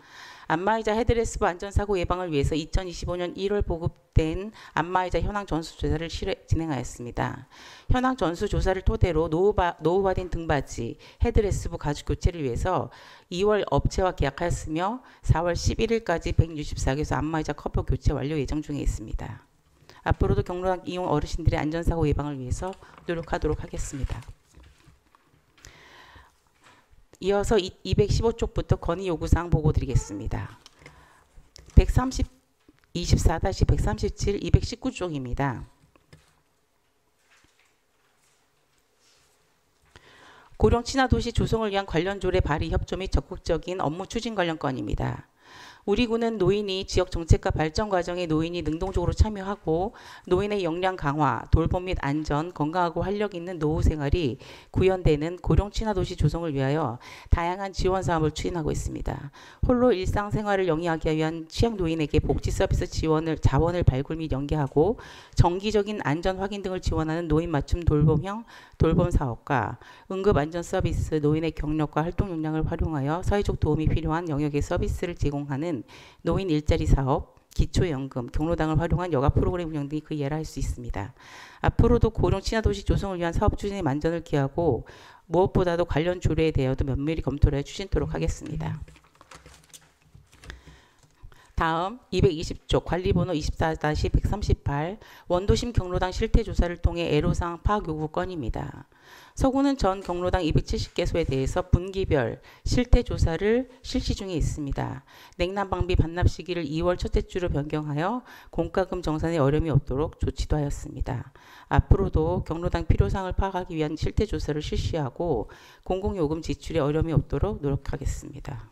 안마의자 헤드레스프 안전사고 예방을 위해서 2025년 1월 보급된 안마의자 현황 전수조사를 진행하였습니다. 현황 전수조사를 토대로 노후화된 등받이 헤드레스프 가죽 교체를 위해서 2월 업체와 계약하였으며 4월 11일까지 164개소 안마의자 커버 교체 완료 예정 중에 있습니다. 앞으로도 경로당 이용 어르신들의 안전사고 예방을 위해서 노력하도록 하겠습니다. 이어서 215쪽부터 건의 요구사항 보고 드리겠습니다. 24-137, 219쪽입니다. 고령 친화도시 조성을 위한 관련 조례 발의 협조 및 적극적인 업무 추진 관련 건입니다. 우리 군은 노인이 지역 정책과 발전 과정에 노인이 능동적으로 참여하고 노인의 역량 강화, 돌봄 및 안전, 건강하고 활력 있는 노후 생활이 구현되는 고령 친화도시 조성을 위하여 다양한 지원 사업을 추진하고 있습니다. 홀로 일상생활을 영위하기 위한 취약 노인에게 복지 서비스 자원을 발굴 및 연계하고 정기적인 안전 확인 등을 지원하는 노인 맞춤 돌봄형 돌봄 사업과 응급 안전 서비스, 노인의 경력과 활동 역량을 활용하여 사회적 도움이 필요한 영역의 서비스를 제공하는 노인 일자리 사업, 기초연금, 경로당을 활용한 여가 프로그램 운영 등이 그 예를 할 수 있습니다. 앞으로도 고령 친화도시 조성을 위한 사업 추진에 만전을 기하고 무엇보다도 관련 조례에 대해서도 면밀히 검토를 해 추진토록 하겠습니다. 다음 220쪽 관리번호 24-138 원도심 경로당 실태조사를 통해 애로사항 파악 요구 건입니다. 서구는 전 경로당 270개소에 대해서 분기별 실태조사를 실시 중에 있습니다. 냉난방비 반납 시기를 2월 첫째 주로 변경하여 공과금 정산에 어려움이 없도록 조치도 하였습니다. 앞으로도 경로당 필요사항을 파악하기 위한 실태조사를 실시하고 공공요금 지출에 어려움이 없도록 노력하겠습니다.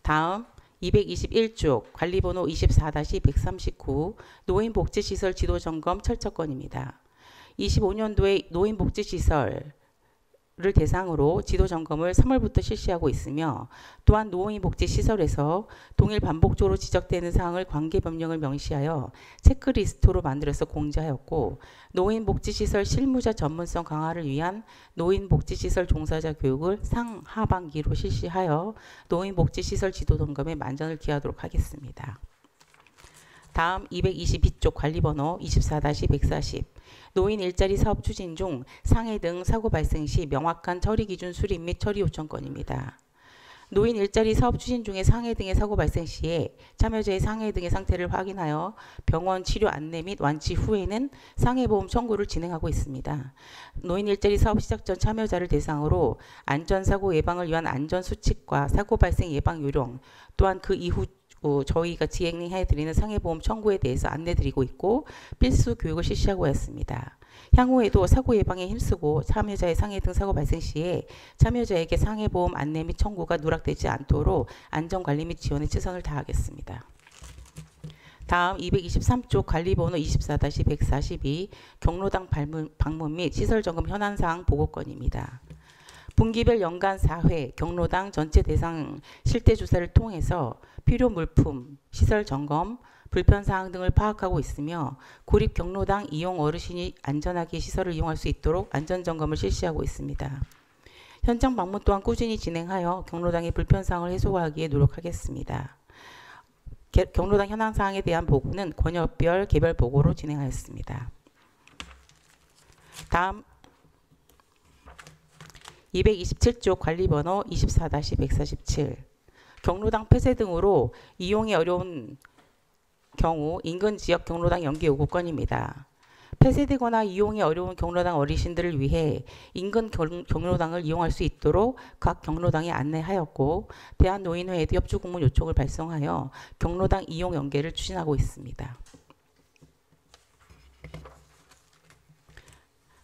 다음 221쪽 관리번호 24-139 노인복지시설 지도점검 철저건입니다. 25년도에 노인복지시설을 대상으로 지도점검을 3월부터 실시하고 있으며 또한 노인복지시설에서 동일 반복적으로 지적되는 사항을 관계법령을 명시하여 체크리스트로 만들어서 공지하였고 노인복지시설 실무자 전문성 강화를 위한 노인복지시설 종사자 교육을 상하반기로 실시하여 노인복지시설 지도점검에 만전을 기하도록 하겠습니다. 다음 222쪽 관리번호 24-140 노인 일자리 사업 추진 중 상해 등 사고 발생 시 명확한 처리 기준 수립 및 처리 요청 건입니다. 노인 일자리 사업 추진 중에 상해 등의 사고 발생 시에 참여자의 상해 등의 상태를 확인하여 병원 치료 안내 및 완치 후에는 상해보험 청구를 진행하고 있습니다. 노인 일자리 사업 시작 전 참여자를 대상으로 안전사고 예방을 위한 안전수칙과 사고 발생 예방 요령 또한 그 이후 저희가 진행해드리는 상해보험 청구에 대해서 안내드리고 있고 필수 교육을 실시하고 있습니다. 향후에도 사고 예방에 힘쓰고 참여자의 상해 등 사고 발생 시에 참여자에게 상해보험 안내 및 청구가 누락되지 않도록 안전관리 및 지원에 최선을 다하겠습니다. 다음 223쪽 관리번호 24-142 경로당 방문 및 시설 점검 현안사항 보고건입니다. 분기별 연간 4회 경로당 전체 대상 실태 조사를 통해서 필요 물품, 시설 점검, 불편사항 등을 파악하고 있으며 구립 경로당 이용 어르신이 안전하게 시설을 이용할 수 있도록 안전점검을 실시하고 있습니다. 현장 방문 또한 꾸준히 진행하여 경로당의 불편사항을 해소하기에 노력하겠습니다. 경로당 현황사항에 대한 보고는 권역별 개별 보고로 진행하였습니다. 다음 227조 관리번호 24-147 경로당 폐쇄 등으로 이용이 어려운 경우 인근 지역 경로당 연계 요구건입니다. 폐쇄되거나 이용이 어려운 경로당 어르신들을 위해 인근 경로당을 이용할 수 있도록 각 경로당에 안내하였고 대한노인회에도 협조 공문 요청을 발송하여 경로당 이용 연계를 추진하고 있습니다.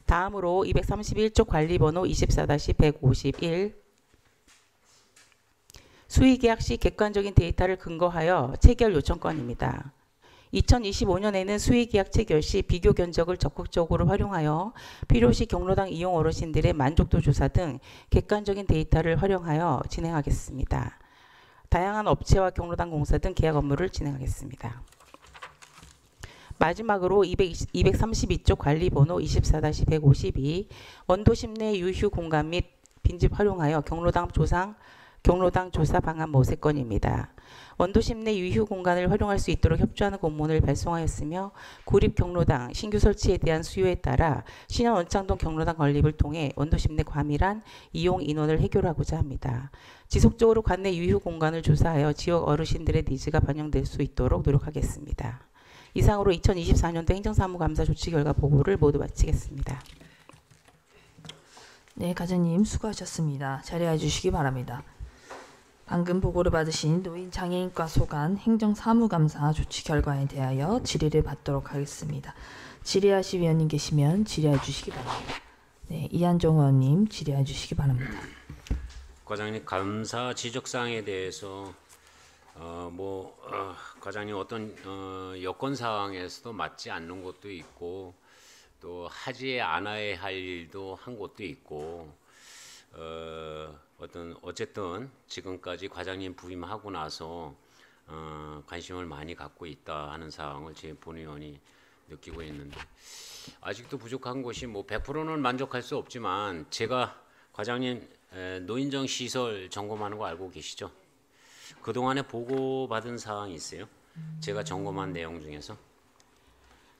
다음으로 231조 관리번호 24-151 수의계약 시 객관적인 데이터를 근거하여 체결 요청건입니다. 2025년에는 수의계약 체결 시 비교 견적을 적극적으로 활용하여 필요시 경로당 이용 어르신들의 만족도 조사 등 객관적인 데이터를 활용하여 진행하겠습니다. 다양한 업체와 경로당 공사 등 계약 업무를 진행하겠습니다. 마지막으로 232조 관리번호 24-152 원도심 내 유휴 공간 및 빈집 활용하여 경로당 조사 방안 모색건입니다. 원도심 내 유휴 공간을 활용할 수 있도록 협조하는 공문을 발송하였으며 구립 경로당 신규 설치에 대한 수요에 따라 신현 원창동 경로당 건립을 통해 원도심 내 과밀한 이용 인원을 해결하고자 합니다. 지속적으로 관내 유휴 공간을 조사하여 지역 어르신들의 니즈가 반영될 수 있도록 노력하겠습니다. 이상으로 2024년도 행정사무감사 조치 결과 보고를 모두 마치겠습니다. 네, 과장님 수고하셨습니다. 자리해 주시기 바랍니다. 방금 보고를 받으신 노인장애인과 소관 행정사무감사 조치 결과에 대하여 질의를 받도록 하겠습니다. 질의하실 위원님 계시면 질의해 주시기 바랍니다. 네, 이한종 의원님 질의해 주시기 바랍니다. 과장님, 감사 지적사항에 대해서 과장님 어떤 여건 사항에서도 맞지 않는 것도 있고 또 하지 않아야 할 일도 한 것도 있고 어쨌든 지금까지 과장님 부임하고 나서 관심을 많이 갖고 있다 하는 사항을 제 본의원이 느끼고 있는데 아직도 부족한 것이 100%는 만족할 수 없지만 제가 과장님 노인정 시설 점검하는 거 알고 계시죠? 그동안에 보고받은 사항이 있어요? 제가 점검한 내용 중에서?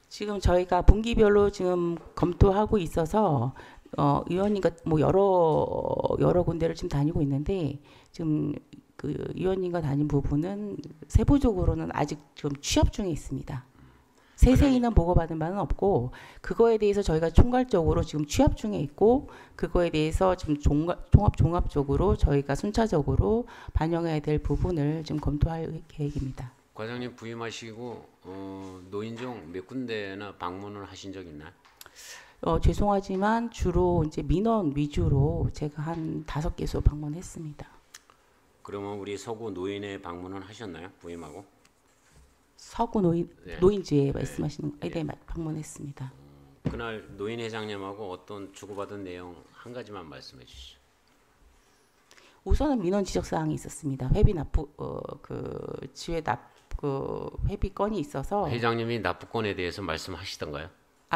지금 저희가 분기별로 지금 검토하고 있어서 의원님과 여러 군데를 지금 다니고 있는데 지금 그 의원님과 다닌 부분은 세부적으로는 아직 좀 취업 중에 있습니다. 세세히는 보고받은 바는 없고 그거에 대해서 저희가 총괄적으로 지금 취업 중에 있고 그거에 대해서 지금 종합적으로 저희가 순차적으로 반영해야 될 부분을 지금 검토할 계획입니다. 과장님 부임하시고 노인정 몇 군데나 방문을 하신 적 있나요? 죄송하지만 주로 이제 민원 위주로 제가 한 5개소 방문했습니다. 그러면 우리 서구 노인회 방문은 하셨나요? 부임하고? 서구 노인지에 말씀하시는 네, 방문했습니다. 그날 노인 회장님하고 어떤 주고받은 내용 한 가지만 말씀해 주시죠. 우선은 민원 지적 사항이 있었습니다. 회비 납부 지회 회비 건이 있어서 회장님이 납부건에 대해서 말씀하시던가요?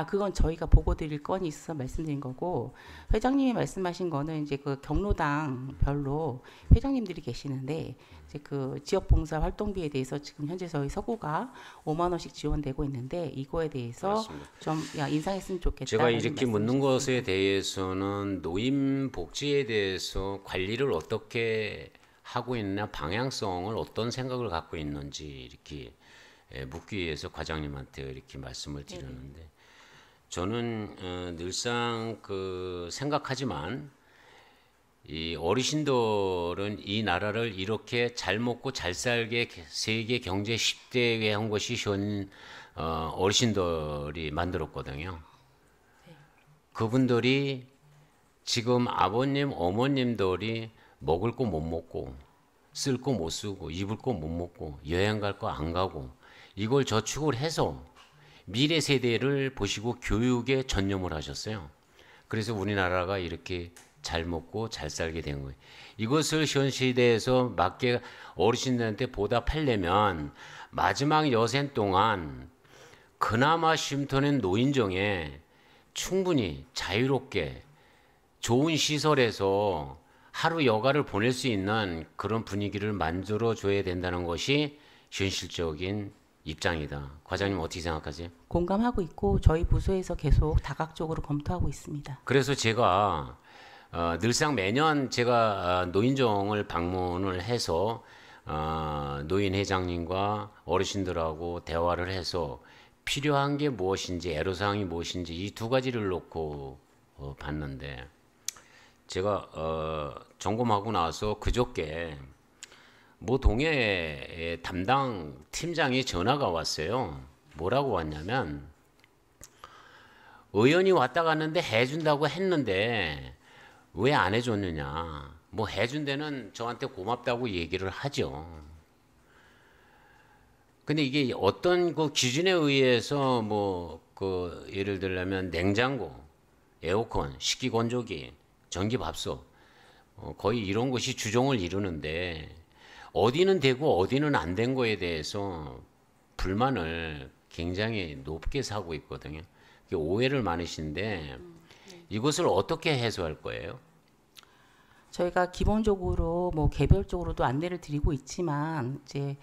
그건 저희가 보고 드릴 건이 있어서 말씀드린 거고 회장님이 말씀하신 거는 이제 그 경로당별로 회장님들이 계시는데 이제 그 지역 봉사 활동비에 대해서 지금 현재 저희 서구가 5만 원씩 지원되고 있는데 이거에 대해서 맞습니다. 좀 인상했으면 좋겠다. 제가 이렇게 묻는 것에 대해서는 노인 복지에 대해서 관리를 어떻게 하고 있느냐 방향성을 어떤 생각을 갖고 있는지 이렇게 묻기 위해서 과장님한테 이렇게 말씀을 드렸는데 저는 늘상 생각하지만 이 어르신들은 이 나라를 이렇게 잘 먹고 잘 살게 세계 경제 10대에 한 것이 현 어르신들이 만들었거든요. 그분들이 지금 아버님, 어머님들이 먹을 거 못 먹고 쓸 거 못 쓰고 입을 거 못 먹고 여행 갈 거 안 가고 이걸 저축을 해서 미래 세대를 보시고 교육에 전념을 하셨어요. 그래서 우리나라가 이렇게 잘 먹고 잘 살게 된 거예요. 이것을 현 시대에서 맞게 어르신들한테 보답하려면 마지막 여생 동안 그나마 쉼터는 노인정에 충분히 자유롭게 좋은 시설에서 하루 여가를 보낼 수 있는 그런 분위기를 만들어줘야 된다는 것이 현실적인 입장이다. 과장님 어떻게 생각하세요? 공감하고 있고 저희 부서에서 계속 다각적으로 검토하고 있습니다. 그래서 제가 늘상 매년 제가 노인정을 방문을 해서 노인 회장님과 어르신들하고 대화를 해서 필요한 게 무엇인지 애로사항이 무엇인지 이 두 가지를 놓고 봤는데 제가 점검하고 나서 그저께 모 동해 담당 팀장이 전화가 왔어요. 뭐라고 왔냐면 의원이 왔다 갔는데 해준다고 했는데 왜 안 해줬느냐. 뭐 해준 데는 저한테 고맙다고 얘기를 하죠. 근데 이게 어떤 그 기준에 의해서 뭐 그 예를 들려면 냉장고, 에어컨, 식기건조기, 전기밥솥 거의 이런 것이 주종을 이루는데 어디는 되고 어디는 안 된 거에 대해서 불만을 굉장히 높게 사고 있거든요. 오해를 많으신데 이것을 어떻게 해소할 거예요? 저희가 기본적으로 뭐 개별적으로도 안내를 드리고 있지만 이제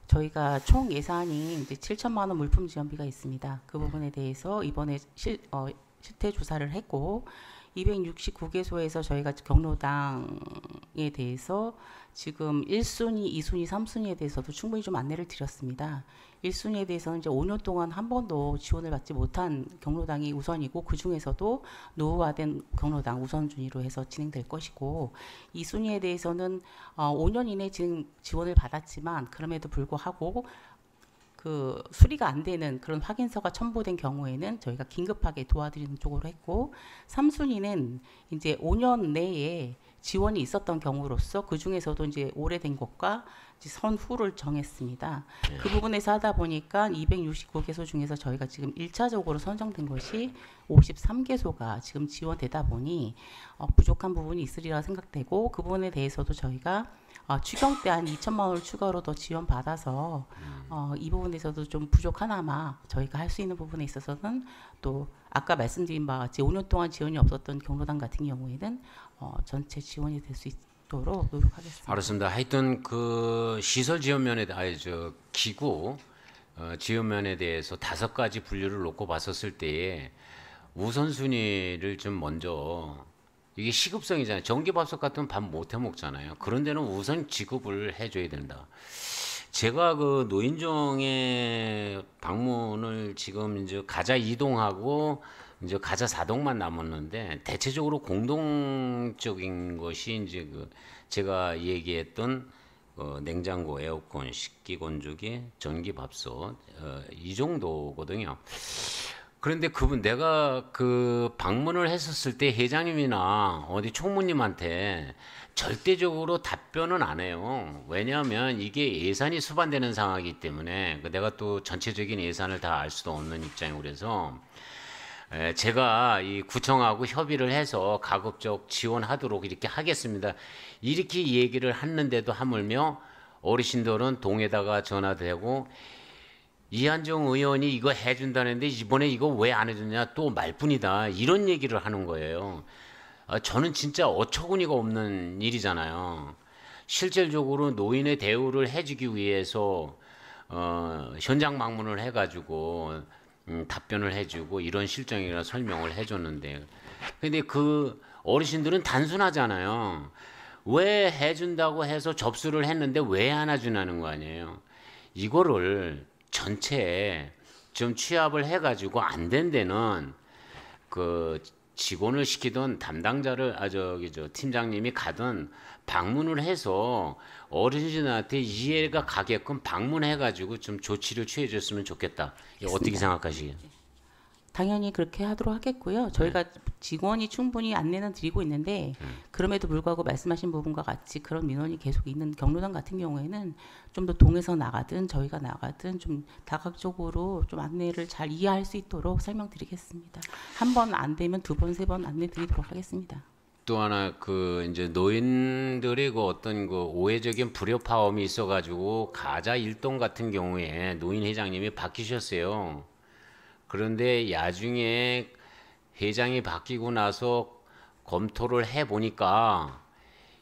저희가 총 예산이 이제 7천만 원 물품 지원비가 있습니다. 그 부분에 대해서 이번에 실태 조사를 했고 269개소에서 저희가 경로당에 대해서 지금 1순위, 2순위, 3순위에 대해서도 충분히 좀 안내를 드렸습니다. 1순위에 대해서는 이제 5년 동안 한 번도 지원을 받지 못한 경로당이 우선이고 그 중에서도 노후화된 경로당 우선순위로 해서 진행될 것이고 2순위에 대해서는 5년 이내 지원을 받았지만 그럼에도 불구하고 그 수리가 안 되는 그런 확인서가 첨부된 경우에는 저희가 긴급하게 도와드리는 쪽으로 했고 3순위는 이제 5년 내에 지원이 있었던 경우로서 그 중에서도 이제 오래된 것과 이제 선후를 정했습니다. 그 부분에서 하다 보니까 269개소 중에서 저희가 지금 1차적으로 선정된 것이 53개소가 지금 지원되다 보니 부족한 부분이 있으리라 생각되고 그 부분에 대해서도 저희가 추경 때 한 2천만 원을 추가로 더 지원받아서 이 부분에서도 좀 부족하나마 저희가 할 수 있는 부분에 있어서는 또 아까 말씀드린 바와 같이 5년 동안 지원이 없었던 경로당 같은 경우에는 전체 지원이 될 수 있도록 노력하겠습니다. 알았습니다. 하여튼 그 시설 지원면에 저 기구 지원면에 대해서 5가지 분류를 놓고 봤었을 때에 우선순위를 좀 먼저 이게 시급성이잖아요. 전기밥솥 같은 밥 못 해 먹잖아요. 그런 데는 우선 지급을 해줘야 된다. 제가 그 노인정에 방문을 지금 이제 가자 2동하고 이제 가자 4동만 남았는데 대체적으로 공동적인 것이 이제 그 제가 얘기했던 냉장고, 에어컨, 식기건조기, 전기밥솥 이 정도거든요. 그런데 내가 그 방문을 했었을 때 회장님이나 어디 총무님한테 절대적으로 답변은 안 해요. 왜냐하면 이게 예산이 수반되는 상황이기 때문에 내가 또 전체적인 예산을 다 알 수도 없는 입장이고 그래서 제가 이 구청하고 협의를 해서 가급적 지원하도록 이렇게 하겠습니다. 이렇게 얘기를 했는데도 하물며 어르신들은 동에다가 전화되고 이한정 의원이 이거 해준다는데 이번에 이거 왜 안 해줬냐 또 말뿐이다 이런 얘기를 하는 거예요. 저는 진짜 어처구니가 없는 일이잖아요. 실질적으로 노인의 대우를 해주기 위해서 현장 방문을 해가지고 답변을 해주고 이런 실정이라 설명을 해줬는데 근데 그 어르신들은 단순하잖아요. 왜 해준다고 해서 접수를 했는데 왜 안 해주냐는 거 아니에요. 이거를 전체에 좀 취합을 해가지고 안 된 데는 그 직원을 시키던 담당자를 팀장님이 가든 방문을 해서 어르신들한테 이해가 가게끔 방문해가지고 좀 조치를 취해줬으면 좋겠다. 어떻게 생각하시게요? 당연히 그렇게 하도록 하겠고요. 저희가 직원이 충분히 안내는 드리고 있는데 그럼에도 불구하고 말씀하신 부분과 같이 그런 민원이 계속 있는 경로당 같은 경우에는 좀 더 동에서 나가든 저희가 나가든 좀 다각적으로 좀 안내를 잘 이해할 수 있도록 설명드리겠습니다. 한 번 안 되면 두 번, 세 번 안내 드리도록 하겠습니다. 또 하나 그 이제 노인들의 그 어떤 그 오해적인 불협화음이 있어가지고 가자 일동 같은 경우에 노인 회장님이 바뀌셨어요. 그런데 야중에 회장이 바뀌고 나서 검토를 해 보니까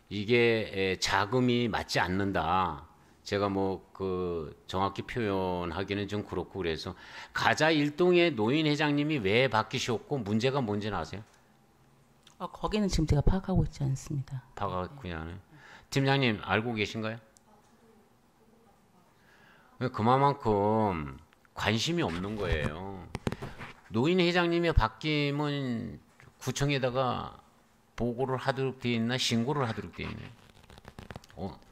이게 자금이 맞지 않는다. 제가 뭐 그 정확히 표현하기는 좀 그렇고 그래서 가자 일동의 노인 회장님이 왜 바뀌셨고 문제가 뭔지는 아세요? 거기는 지금 제가 파악하고 있지 않습니다. 그냥 팀장님 알고 계신가요? 그만큼 관심이 없는 거예요. 노인 회장님의 바뀜은 구청에다가 보고를 하도록 돼 있나 신고를 하도록 돼 있나요?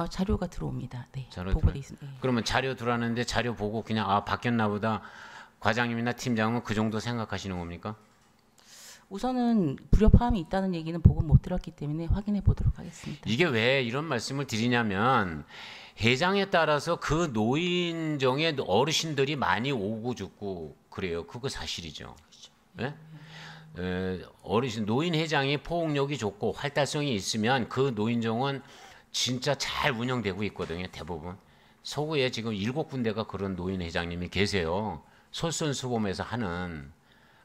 자료가 들어옵니다. 네, 자료 보고돼 있습니다. 네. 그러면 자료 들어왔는데 자료 보고 그냥 바뀌었나 보다 과장님이나 팀장은 그 정도 생각하시는 겁니까? 우선은 불협화음이 있다는 얘기는 보고 못 들었기 때문에 확인해 보도록 하겠습니다. 이게 왜 이런 말씀을 드리냐면 회장에 따라서 그 노인정에 어르신들이 많이 오고 죽고 그래요. 그거 사실이죠. 네? 어르신 노인 회장이 포용력이 좋고 활달성이 있으면 그 노인정은 진짜 잘 운영되고 있거든요. 대부분 서구에 지금 7군데가 그런 노인 회장님이 계세요. 솔선수범해서 하는.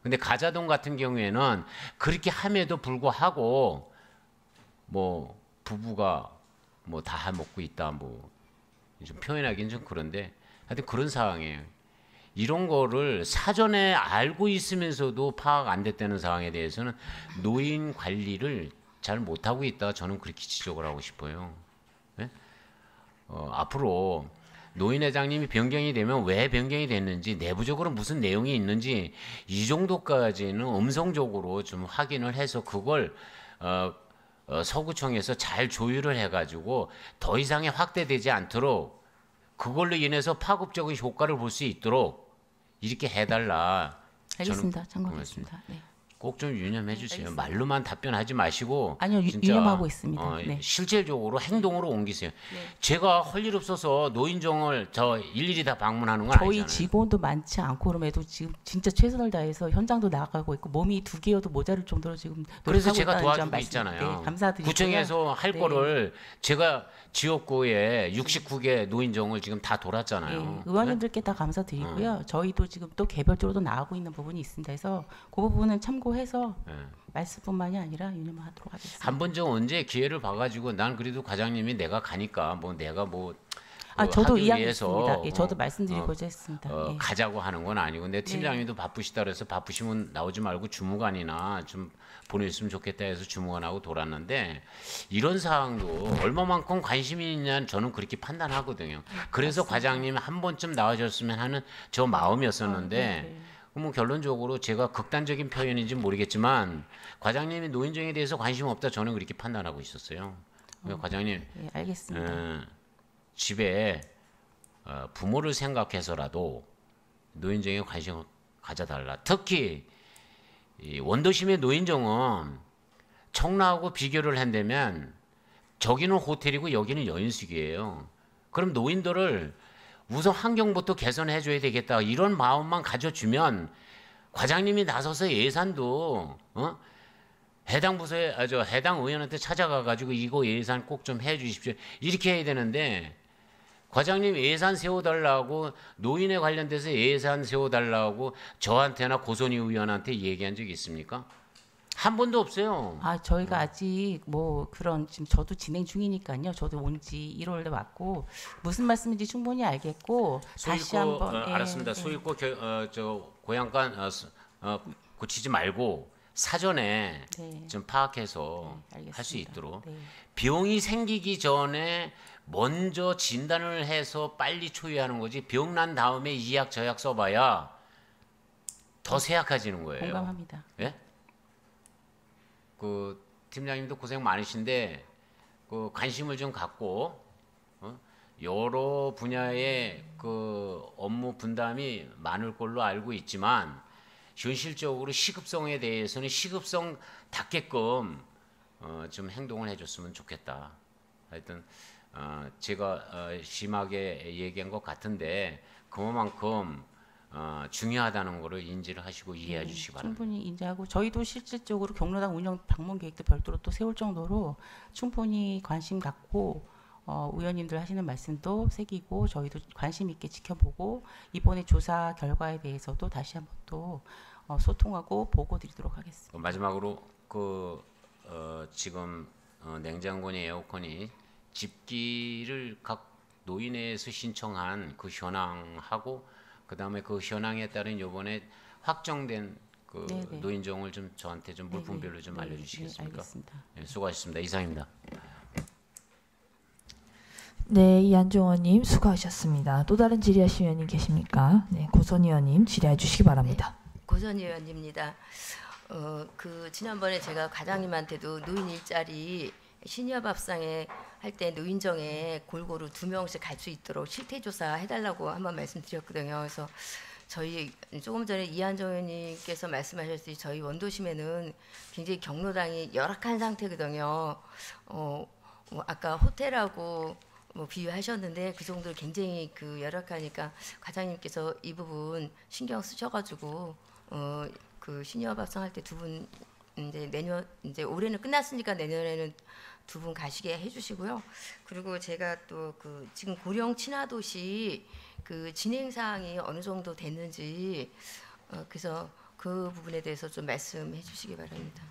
근데 가자동 같은 경우에는 그렇게 함에도 불구하고 뭐 부부가 뭐 다 먹고 있다 뭐 좀 표현하기는 좀 그런데 하여튼 그런 상황이에요. 이런 거를 사전에 알고 있으면서도 파악 안 됐다는 상황에 대해서는 노인 관리를 잘 못하고 있다. 저는 그렇게 지적을 하고 싶어요. 네? 앞으로 노인 회장님이 변경이 되면 왜 변경이 됐는지 내부적으로 무슨 내용이 있는지 이 정도까지는 음성적으로 좀 확인을 해서 그걸 서구청에서 잘 조율을 해가지고 더 이상의 확대되지 않도록 그걸로 인해서 파급적인 효과를 볼 수 있도록 이렇게 해달라. 알겠습니다. 참고하겠습니다. 네. 꼭 좀 유념해 주세요. 알겠습니다. 말로만 답변하지 마시고 아니요, 진짜, 유념하고 있습니다. 네. 실질적으로 행동으로 옮기세요. 네. 제가 할 일 없어서 노인정을 저 일일이 다 방문하는 건 저희 아니잖아요. 직원도 많지 않고 그럼에도 지금 진짜 최선을 다해서 현장도 나가고 있고 몸이 2개여도 모자랄 정도로 지금 그래서 노력하고 제가 있다는 도와주고 점 말씀- 있잖아요. 네, 감사드리고요. 구청에서 할 네. 거를 제가 지역구에 69개 노인정을 지금 다 돌았잖아요. 네, 의원님들께 다 감사드리고요. 저희도 지금 또 개별적으로 나가고 있는 부분이 있습니다. 그래서 그 부분은 참고해서 네. 말씀뿐만이 아니라 유념하도록 하겠습니다. 한 번 좀 언제 기회를 봐가지고 난 그래도 과장님이 내가 가니까 뭐 내가 뭐 저도 하기 이해하겠습니다. 위해서, 예, 저도 말씀드리고자 했습니다. 예. 가자고 하는 건 아니고 내 팀장님도 바쁘시다 그래서 바쁘시면 나오지 말고 주무관이나 좀 보내줬으면 좋겠다 해서 주무관하고 돌았는데 이런 사항도 얼마만큼 관심이 있냐는 저는 그렇게 판단하거든요. 그래서 과장님 한 번쯤 나와줬으면 하는 저 마음이었었는데 뭐 결론적으로 제가 극단적인 표현인지 모르겠지만 과장님이 노인정에 대해서 관심 없다 저는 그렇게 판단하고 있었어요. 그러니까 과장님 예, 알겠습니다. 집에 부모를 생각해서라도 노인정에 관심을 가져달라. 특히 이 원도심의 노인정은 청라하고 비교를 한다면 저기는 호텔이고 여기는 여인숙이에요. 그럼 노인들을 우선 환경부터 개선해 줘야 되겠다. 이런 마음만 가져주면 과장님이 나서서 예산도 해당 부서에 해당 의원한테 찾아가 가지고 이거 예산 꼭 좀 해 주십시오. 이렇게 해야 되는데 과장님 예산 세워달라고 노인에 관련돼서 예산 세워달라고 저한테나 고선희 의원한테 얘기한 적이 있습니까? 한 번도 없어요. 저희가 아직 뭐 그런 지금 저도 진행 중이니까요. 저도 온지 1월에 왔고 무슨 말씀인지 충분히 알겠고 다시 한번 알았습니다. 소유권 저 고양간 고치지 말고 사전에 네. 좀 파악해서 네, 할 수 알겠습니다. 있도록 네. 병이 생기기 전에 먼저 진단을 해서 빨리 초유하는 거지 병 난 다음에 이 약 저 약 써봐야 더 세약해지는 거예요. 공감합니다. 예? 그 팀장님도 고생 많으신데 그 관심을 좀 갖고 여러 분야의 그 업무 분담이 많을 걸로 알고 있지만 현실적으로 시급성에 대해서는 시급성답게끔 좀 행동을 해줬으면 좋겠다. 하여튼 제가 심하게 얘기한 것 같은데 그만큼 중요하다는 것을 인지를 하시고 이해해 주시기 바랍니다. 충분히 인지하고 저희도 실질적으로 경로당 운영 방문 계획도 별도로 또 세울 정도로 충분히 관심 갖고 의원님들 하시는 말씀도 새기고 저희도 관심 있게 지켜보고 이번에 조사 결과에 대해서도 다시 한번 또 소통하고 보고 드리도록 하겠습니다. 마지막으로 지금 냉장고니 에어컨이 집기를 각 노인회에서 신청한 그 현황하고 그다음에 그 현황에 따른 이번에 확정된 그 네네. 노인정을 좀 저한테 좀 물품별로 좀 알려주시겠습니까? 네, 알겠습니다. 네, 수고하셨습니다. 이상입니다. 네, 이한종 의원님 수고하셨습니다. 또 다른 질의하실 의원님 계십니까? 네, 고선 의원님 질의해 주시기 바랍니다. 고선 의원입니다. 지난번에 제가 과장님한테도 노인 일자리 시니어 밥상에 할 때 노인정에 골고루 2명씩 갈 수 있도록 실태조사 해달라고 한번 말씀드렸거든요. 그래서 저희 조금 전에 이한정 의원님께서 말씀하셨듯이 저희 원도심에는 굉장히 경로당이 열악한 상태거든요. 아까 호텔하고 비유하셨는데 그 정도로 굉장히 열악하니까 과장님께서 이 부분 신경 쓰셔가지고 그 시니어 밥상 할 때 2분 이제 올해는 끝났으니까 내년에는 2분 가시게 해주시고요. 그리고 제가 또 지금 고령 친화도시 진행 사항이 어느 정도 됐는지 그래서 그 부분에 대해서 좀 말씀해 주시기 바랍니다.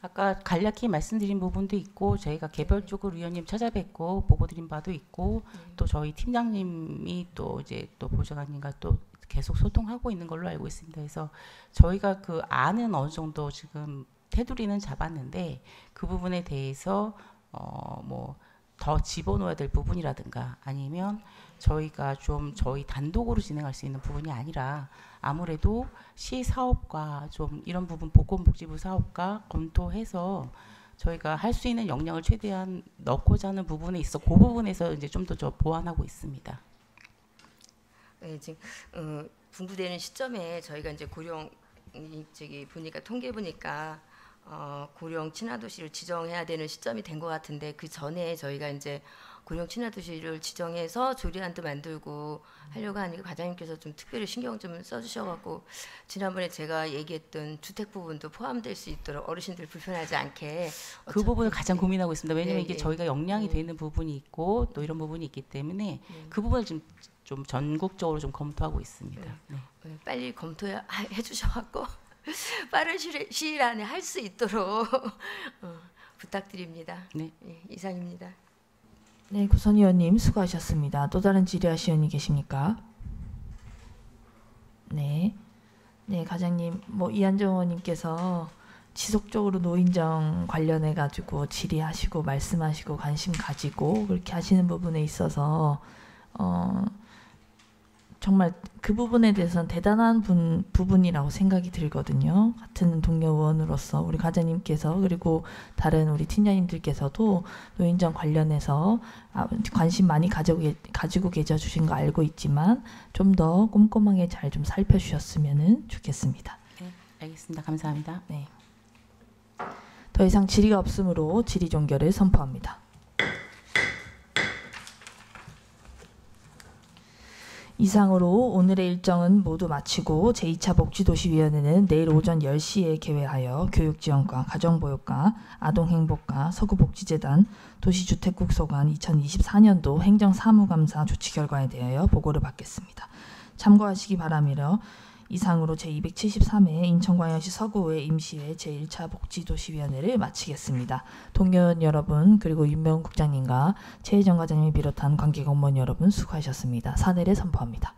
아까 간략히 말씀드린 부분도 있고 저희가 개별적으로 위원님 찾아뵙고 보고드린 바도 있고 또 저희 팀장님이 또 이제 또 보좌관님과 또 계속 소통하고 있는 걸로 알고 있습니다. 그래서 저희가 그 안은 어느 정도 지금 테두리는 잡았는데 그 부분에 대해서 뭐 더 집어넣어야 될 부분이라든가 아니면 저희가 좀 저희 단독으로 진행할 수 있는 부분이 아니라 아무래도 시 사업과 좀 이런 부분 보건복지부 사업과 검토해서 저희가 할 수 있는 역량을 최대한 넣고자 하는 부분에 있어 그 부분에서 이제 좀 더 저 보완하고 있습니다. 네, 지금 분부되는 시점에 저희가 이제 고령 보니까 통계 보니까 고령 친화도시를 지정해야 되는 시점이 된 것 같은데 그 전에 저희가 이제 고령 친화도시를 지정해서 조리안도 만들고 하려고 하니까 과장님께서 좀 특별히 신경 좀 써주셔갖고 지난번에 제가 얘기했던 주택 부분도 포함될 수 있도록 어르신들 불편하지 않게 그 부분을 가장 고민하고 있습니다. 왜냐하면 네, 이게 네. 저희가 역량이 되는 부분이 있고 또 이런 부분이 있기 때문에 그 부분을 좀 전국적으로 좀 검토하고 있습니다. 네. 빨리 검토해 주셔갖고 빠른 시일 안에 할 수 있도록 부탁드립니다. 네. 예, 이상입니다. 네, 고선 의원님 수고하셨습니다. 또 다른 질의하실 의원님 계십니까? 네, 과장님, 이한정 의원님께서 지속적으로 노인정 관련해 가지고 질의하시고 말씀하시고 관심 가지고 그렇게 하시는 부분에 있어서 정말 그 부분에 대해서는 대단한 부분이라고 생각이 들거든요. 같은 동료 의원으로서 우리 과장님께서 그리고 다른 우리 팀장님들께서도 노인정 관련해서 관심 많이 가지고 계셔 주신 거 알고 있지만 좀 더 꼼꼼하게 잘 좀 살펴주셨으면 좋겠습니다. 네, 알겠습니다. 감사합니다. 네. 더 이상 질의가 없으므로 질의 종결을 선포합니다. 이상으로 오늘의 일정은 모두 마치고 제2차 복지도시위원회는 내일 오전 10시에 개회하여 교육지원과 가정보육과 아동행복과 서구복지재단 도시주택국소관 2024년도 행정사무감사 조치 결과에 대하여 보고를 받겠습니다. 참고하시기 바라며 이상으로 제273회 인천광역시 서구의 임시회 제1차 복지도시위원회를 마치겠습니다. 동료원 여러분 그리고 윤명훈 국장님과 최혜정 과장님을 비롯한 관계 공무원 여러분 수고하셨습니다. 사내를 선포합니다.